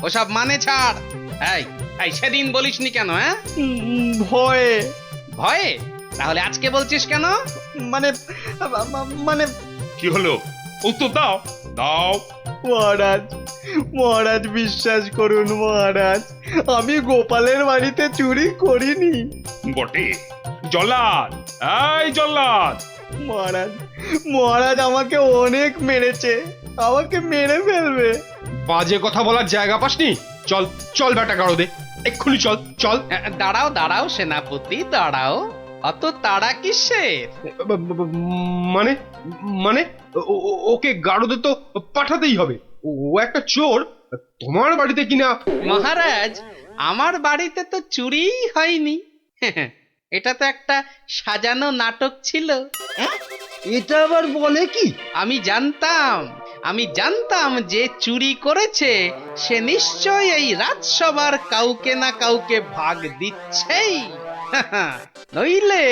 ওসব মানে ছাড়। এই সেদিন বলিসনি কেন? হ্যাঁ, ভয়ে। ভয়ে? তাহলে আজকে বলছিস কেন? মানে মানে কি হলো? উত্তর দাও, দাও। মহারাজ, মহারাজ বিশ্বাস করুন মহারাজ, আমি গোপালের বাড়িতে চুরি করিনি। বটে? জল্লাদ, এই জল্লাদ! মহারাজ, মহারাজ আমাকে অনেক মেরেছে, আমাকে মেরে ফেলবে। বাজে কথা বলার জায়গা পাসনি? চল চল বেটা গাড়ো দে, এক্ষুনি চল চল। দাঁড়াও দাঁড়াও সেনাপতি, দাঁড়াও। অত তাড়া কিসের? মানে মানে ওকে গাড়োদে তো পাঠাতেই হবে। ও একটা চোর, তোমার বাড়িতে কিনা। মহারাজ, আমার বাড়িতে তো চুরিই হয়নি। এটা তো একটা সাজানো নাটক ছিল। এটা আবার বলে কি? আমি জানতাম যে চুরি করেছে সে নিশ্চয়ই এই রাজসভার কাউকে না কাউকে ভাগ দিচ্ছেই। নইলে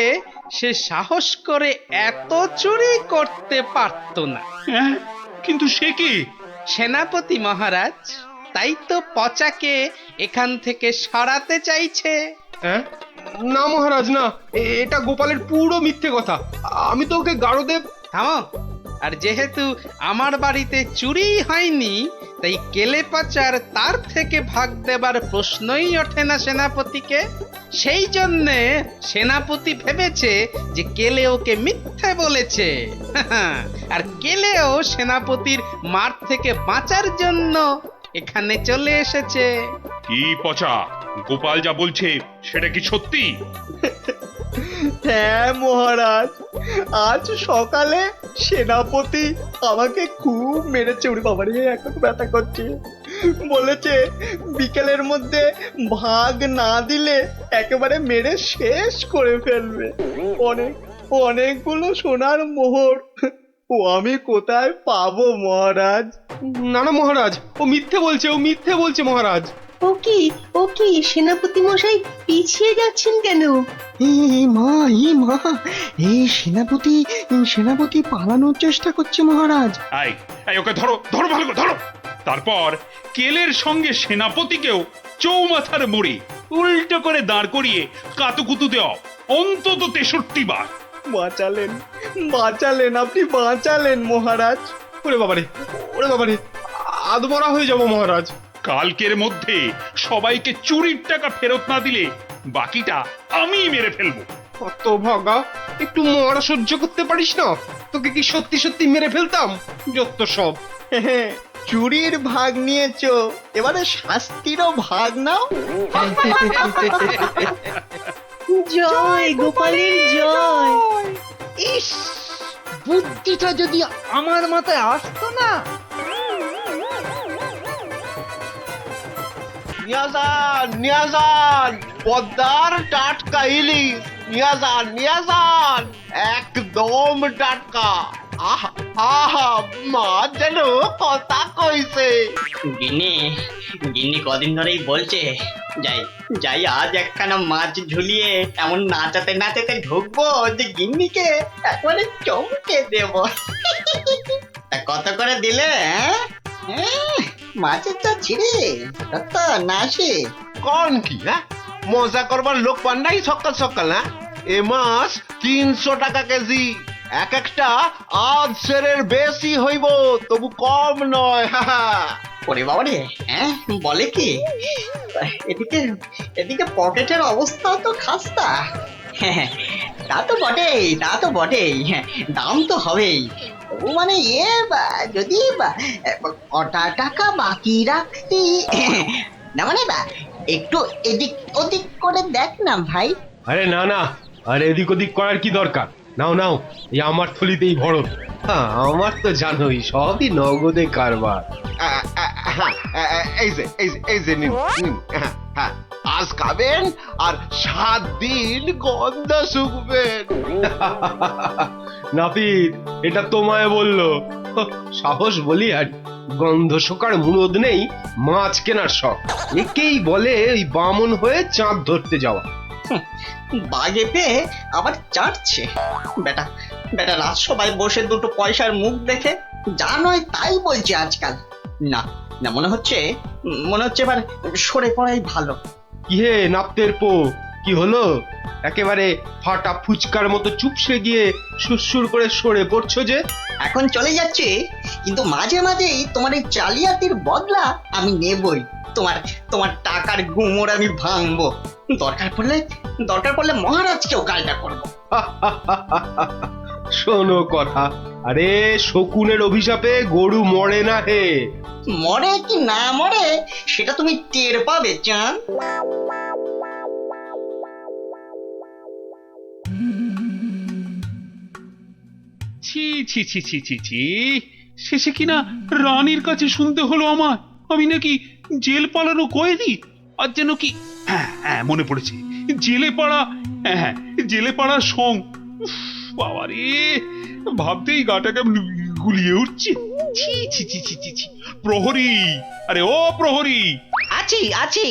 সে সাহস করে এত চুরি করতে পারত না। কিন্তু সে কি? সেনাপতি মহারাজ, তাই তো পচাকে এখান থেকে সরাতে চাইছে। না মহারাজ না, এটা গোপালের পুরো মিথ্যে কথা। আমি তো ওকে গাড়োদেব। থামো। আর যেহেতু আমার বাড়িতে চুরি হয়নি, তাই কেলে পচার তার থেকে ভাগ দেবার প্রশ্নই ওঠে না সেনাপতিকে। সেই জন্যে সেনাপতি ভেবেছে যে কেলে ওকে মিথ্যে বলেছে। আর কেলেও সেনাপতির মার থেকে বাঁচার জন্য এখানে চলে এসেছে। কি পচা, গোপাল যা বলছে সেটা কি সত্যি? হ্যাঁ মহারাজ, আজ সকালে সেনাপতি আমাকে খুব মেরেছে। উড়ি বাবারে, এখন ব্যথা করছে। বলেছে বিকেলের মধ্যে ভাগ না দিলে একেবারে মেরে শেষ করে ফেলবে। অনেকগুলো সোনার মোহর ও আমি কোথায় পাবো মহারাজ? না না মহারাজ, ও মিথ্যে বলছে, ও মিথ্যে বলছে মহারাজ। ও কি সেনাপতি মশাই পিছিয়ে যাচ্ছেন কেন? মা এই সেনাপতি পালানোর চেষ্টা করছে মহারাজ। এই ওকে ধরো ধরো ভালো করে ধরো। তারপর কেলের সঙ্গে সেনাপতিকেও চৌমাথার মোড়ে উল্টো করে দাঁড় করিয়ে কাতুকুতু দেওয়া অন্তত 63 বার। বাঁচালেন আপনি, বাঁচালেন মহারাজ। ওরে বাবারে আধমরা হয়ে যাব মহারাজ। কালকের মধ্যে সবাইকে চুরির টাকা ফেরত না দিলে বাকিটা আমি মেরে ফেলবো। কত ভাগা, একটু মরা সহ্য করতে পারিস না? তোকে কি সত্যি সত্যি মেরে ফেলতাম? যত সব। চুরির ভাগ নিয়েছো, এবারে শাস্তিরও ভাগ নাও। জয় গোপালের জয়। ইস, বুদ্ধিটা যদি আমার মাথায় আসতো না। নিয়ে যান পদ্মার টাটকা ইলিশ, নিয়ে যান একদম টাটকা। আহা মা যেন কথা কইছে। গিন্নি কদিন ধরেই বলছে যাই আজ একখানা মাছ ঝুলিয়ে এমন নাচাতে ঢুকবো যে গিন্নিকে একবারে চমকে দেব। তা কত করে দিলে? মাছের চা ছিঁড়ে কত নাসে কোন কি? মজা করবার লোক পান নাই সকাল সকাল? এ মাছ 300 টাকা কেজি, এক একটা আধ সেরের বেশি হইব, তবু কম নয়। ওরে বাবা রে, বলে কি? এদিকে পকেটের অবস্থা তো খাস্তা। তা তো বটেই, দাম তো হবেই। মানে যদি কটা টাকা বাকি রাখতি না, মানে একটু এদিক ওদিক করে দেখ না ভাই। আরে না, আরে এদিক ওদিক করার কি দরকার? নাও এই আমার থলিতেই ভরো। আমার তো জানোই সবই নগদে কারবার। এই যে নিন। আজ খাবেন আর 7 দিন গন্ধ শুকবেন। নাপিত এটা তোমায় বললো? সাহস বলি আর গন্ধ শোকার মুরদ নেই, মাছ কেনার শখ। একেই বলে ওই বামন হয়ে চাঁদ ধরতে যাওয়া। বাগে পেয়ে আবার চাটছে বেটা। রাজসভায় বসে দুটো পয়সার মুখ দেখে যা নয় তাই বলছে আজকাল। না মনে হচ্ছে এবার সরে পড়াই ভালো। কি হে নাপতের পো, কি হলো? একেবারে ফাটা ফুচকার মতো চুপসে গিয়ে সুরসুর করে সরে পড়ছো যে? এখন চলে যাচ্ছে, কিন্তু মাঝে মাঝেই তোমার এই জালিয়াতির বদলা আমি নেবই। তোমার টাকার গুমর আমি ভাঙবো। দরকার পড়লে মহারাজকেও গালটা করবো। শোনো কথা, আরে শকুনের অভিশাপে গরু মরে না হে। মরে কি না মরে সেটা তুমি টের পাবে চাঁদ। ছি, শেষে কিনা রানীর কাছে শুনতে হলো আমার আমি নাকি জেল পালানো কয়েদি। আর যেন কি মনে পড়েছে, জেলে পাড়ার সং। বাবারে, ভাবতেই গাটা কেমন গুলিয়ে উঠছে। ছি। প্রহরী, আরে ও প্রহরী। আছি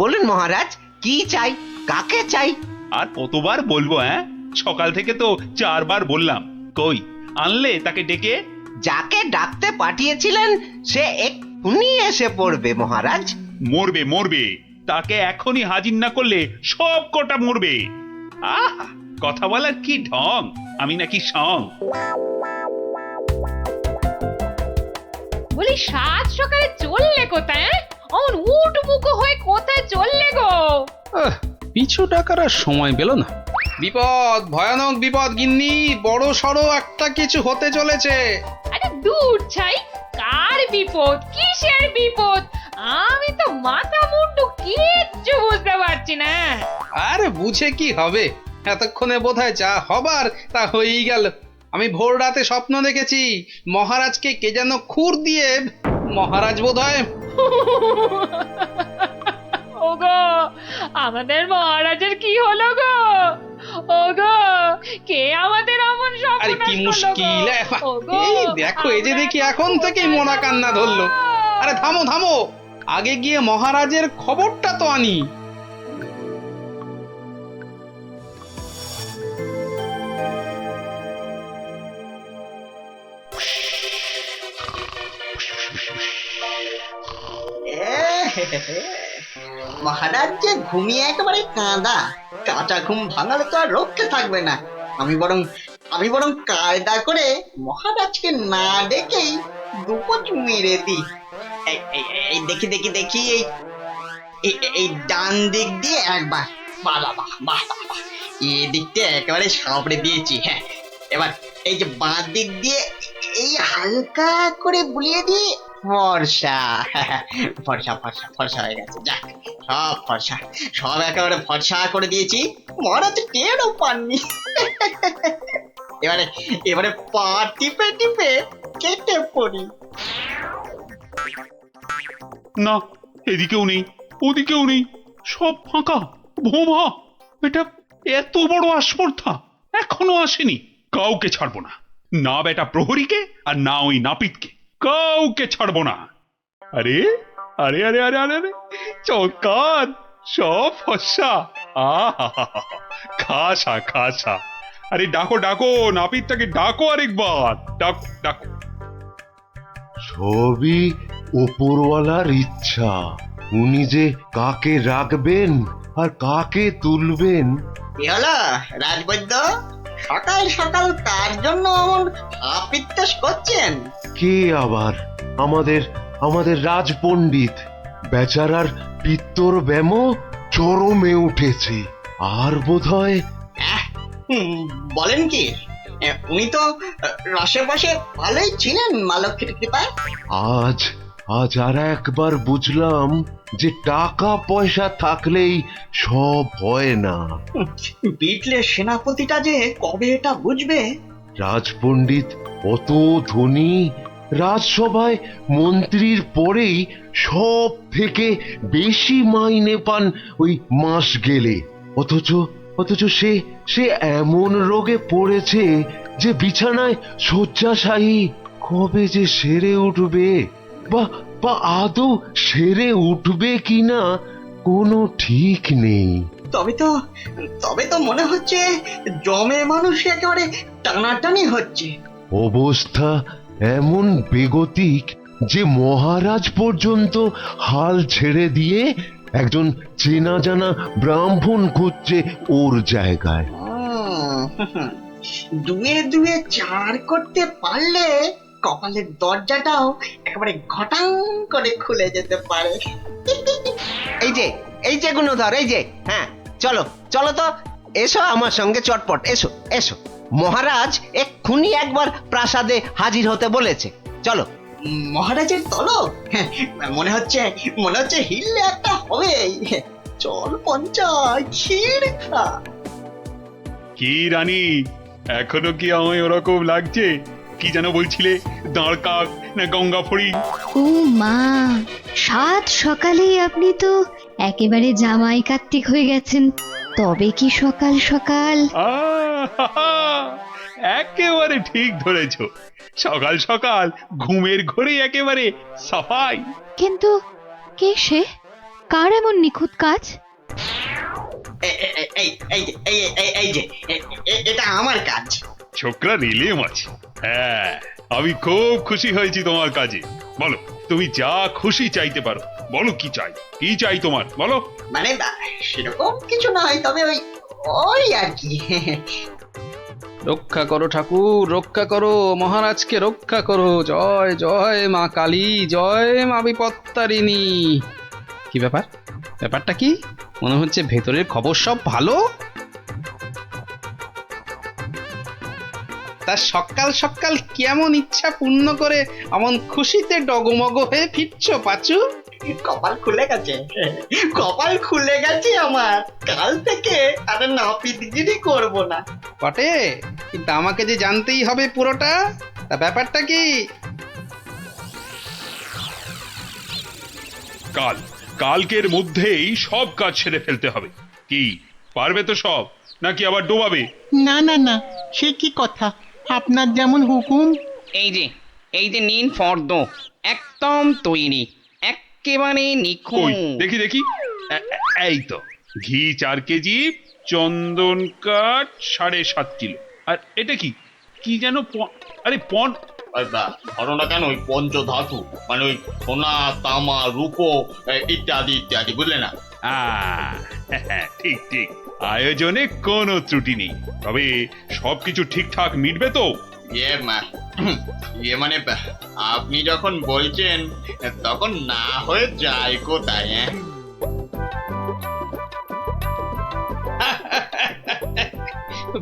বলুন মহারাজ, কি চাই, কাকে চাই? আর কতবার বলবো? সকাল থেকে তো 4 বার বললাম। কই আনলে তাকে ডেকে? যাকে ডাকতে পাঠিয়েছিলেন সে এক্ষুনি এসে পড়বে মহারাজ। মরবে, তাকে এখনই হাজির না করলে সব কটা মরবে। কথা বলার কি ঢং, আমি নাকি সং? বলি 7 সকালে চললে কোথায়? অমন উঠ বুকো হয়ে কোথায় চললে গো? পিছু টাকার আর সময় পেল না। বিপদ, ভয়ানক বিপদ গিন্নি, বড় সড়ো একটা কিছু হতে চলেছে। আরে দূর ছাই, কার বিপদ, কিসের বিপদ? আমি তো মাথা মুন্ডু কিচ্ছু বুঝতে পারছি না। আরে বুঝে কি হবে, এতক্ষণে বোধহয় যা হবার তা হয়েই গেল। আমি ভোর রাতে স্বপ্ন দেখেছি মহারাজকে কে যেন খুর দিয়ে, মহারাজ বোধহয় ওগো, আমাদের মহারাজের কি হলো গো? ওগো, কে আমাদের অমন স্বপ্ন? আরে কি মুশকিল! এই দেখো, এই যে দেখি এখন থেকেই মোনা কান্না ধরলো। আরে থামো, আগে গিয়ে মহারাজের খবরটা তো আনি। মহারাজ যে ঘুমিয়ে একেবারে কাঁদা, কাঁচা ঘুম ভাঙালে তো আর রক্ষে থাকবে না। আমি বরং কায়দা করে মহারাজকে না ডেকেই দুপোচ মেরে দিই। এই দেখি এই ডান দিক দিয়ে একবার, বাহ, এই দিকটা একেবারে সাবড়ে দিয়েছি। হ্যাঁ, এবার এই যে বাঁ দিক দিয়ে এই হালকা করে বুলিয়ে দিই। ফর্সা হয়ে গেছে। যাক, সব ফর্সা, সব একেবারে ফর্সা করে দিয়েছি। মহারাজ টেরও পাননি। এবারে পা টিপে কেটে পড়ি। না, এদিকেও নেই, ওদিকেও নেই, সব ফাঁকা, ভোমা। এটা এত বড় আস্পর্ধা এখনো আসেনি। কাউকে ছাড়বো না, না বেটা প্রহরীকে আর না ওই নাপিতকে, কাউকে ছাড়বো না। আরে আরে আরে আরে আরে আরে চৌকার, সব ফর্সা। খাসা। আরে ডাকো নাপিতটাকে, ডাকো আরেকবার, ডাকো। সবই ওপরওয়ালার ইচ্ছা। উনি যে কাকে রাখবেন আর কাকে তুলবেন। কি হলো রাজবৈদ্য, সকাল সকাল কার জন্য এমন আপিত্তাস করছেন? কে আবার? আমাদের রাজপণ্ডিত বেচারার পিত্তর ব্যামো চরমে উঠেছে। আর বোধহয় বলেন কি, উনি তো রসে বসে ভালোই ছিলেন মা লক্ষ্মীর কৃপায়। আজ আর একবার বুঝলাম যে টাকা পয়সা থাকলেই সব হয় না। বিটলে সেনাপতিটা যে কবে এটা বুঝবে। রাজপণ্ডিত অত ধনী, রাজসভায় মন্ত্রীর পরেই সব থেকে বেশি মাইনে পান ওই মাস গেলে। অথচ সে এমন রোগে পড়েছে যে বিছানায় শয্যাশায়ী। কবে যে সেরে উঠবে বা আদৌ সেরে উঠবে কিনা কোনো ঠিক নেই। তবে তো মনে হচ্ছে জমে মানুষ একেবারে টানাটানি হচ্ছে। অবস্থা এমন বেগতিক যে মহারাজ পর্যন্ত হাল ছেড়ে দিয়ে একজন চেনা জানা ব্রাহ্মণ খুঁজছে ওর জায়গায়। দুয়ে চার করতে পারলে কপালের দরজাটাও একেবারে ঘটাং করে খুলে যেতে পারে। এই যে গুণধর, এই যে, হ্যাঁ, চলো তো, এসো আমার সঙ্গে চটপট, এসো। মহারাজ এক্ষুনি একবার প্রাসাদে হাজির হতে বলেছে। চলো। মহারাজের তলব? মনে হচ্ছে হিললে একটা হবে। চল পঞ্চায়, ক্ষীর খা। কি রানী, এখনো কি আমায় ওরকম লাগছে? কি যেন বলছিলে, দাঁড় কাক না গঙ্গা ফড়ি? ও মা, সাত সকালেই আপনি তো একেবারে জামাই কার্তিক হয়ে গেছেন। তবে কি সকাল সকাল? একেবারে ঠিক ধরেছ। সকাল সকাল ঘুমের ঘরে একেবারে সাফাই। কিন্তু কে সে? কার এমন নিখুঁত কাজ? এটা আমার কাজ। ছোকরা রেলে মাছি। হ্যাঁ, আমি খুব খুশি হয়েছি তোমার কাজে। বলো, তুমি যা খুশি চাইতে পারো। বলো কি চাই তোমার, বলো। মানে সেরকম কিছু নয়, তবে ওই আর কি। রক্ষা করো ঠাকুর, রক্ষা করো, মহারাজকে রক্ষা করো। জয় জয় মা কালী, জয় মা বিপত্তারিণী। কি ব্যাপারটা কি? মনে হচ্ছে ভেতরের খবর সব ভালো। তা সকাল সকাল কেমন ইচ্ছা পূর্ণ করে এমন খুশিতে ডগমগ হয়ে ফিরছো পাচু? কপাল খুলে গেছে আমার। কাল থেকে আর নাপিতগিরি করব না। বটে, কিন্তু আমাকে যে জানতেই হবে পুরোটা। তা ব্যাপারটা কি? কালকের মধ্যেই সব কাজ সেরে ফেলতে হবে। কি পারবে তো সব, নাকি আবার ডোবাবে? না, সে কি কথা, আপনার যেমন হুকুম। এই যে নিন ফর্দ, একদম তৈরি, একেবারে কই নিখুঁত। দেখি দেখি এই তো ঘি 4 কেজি, চন্দন কাঠ 7.5 কিলো। আর এটা কি কি যেন আরে ধরো না কেন ওই পঞ্চধাতু মানে ওই সোনা তামা রূপো ইত্যাদি ইত্যাদি বুঝলে না? ঠিক ঠিক, আয়োজনে কোনো ত্রুটি নেই, তবে সবকিছু ঠিকঠাক মিটবে তো? মানে আপনি যখন বলছেন তখন না হয়ে যায় কোথায়?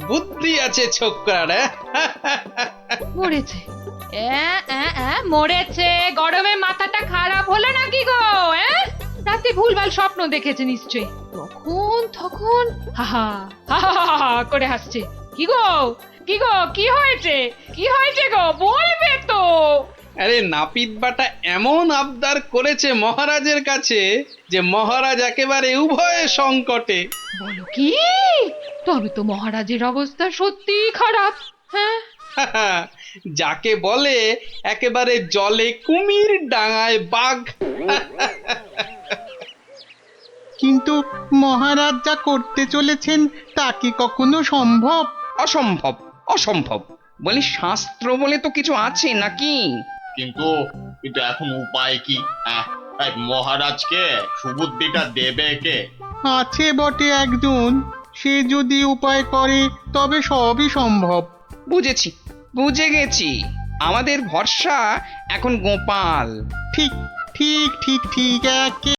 বুদ্ধি আছে ছোকরার। মরেছে মরেছে। গরমে মাথাটা খারাপ হলো নাকি গো? রাতে ভুলভাল স্বপ্ন দেখেছে নিশ্চয়ই, তখন হাহা হাহা করে হাসছে। কি গো কি হয়েছে গো, বলবে তো? আরে নাপিত বাটা এমন আবদার করেছে মহারাজের কাছে যে মহারাজ একেবারে উভয় সংকটে। বলো কি? তবে তো মহারাজের অবস্থা সত্যি খারাপ। হ্যাঁ, যাকে বলে একেবারে জলে কুমির ডাঙায় বাঘ। কিন্তু মহারাজ যা করতে চলেছেন তা কি কখনো সম্ভব? অসম্ভব অসম্ভব বলি, শাস্ত্র বলে তো কিছু আছে নাকি? কিন্তু এখন উপায় কি? মহারাজকে সুবুদ্ধিটা দেবে কে? আছে বটে একজন, সে যদি উপায় করে তবে সবই সম্ভব। বুঝে গেছি, আমাদের ভরসা এখন গোপাল। ঠিক ঠিক ঠিক ঠিক, একে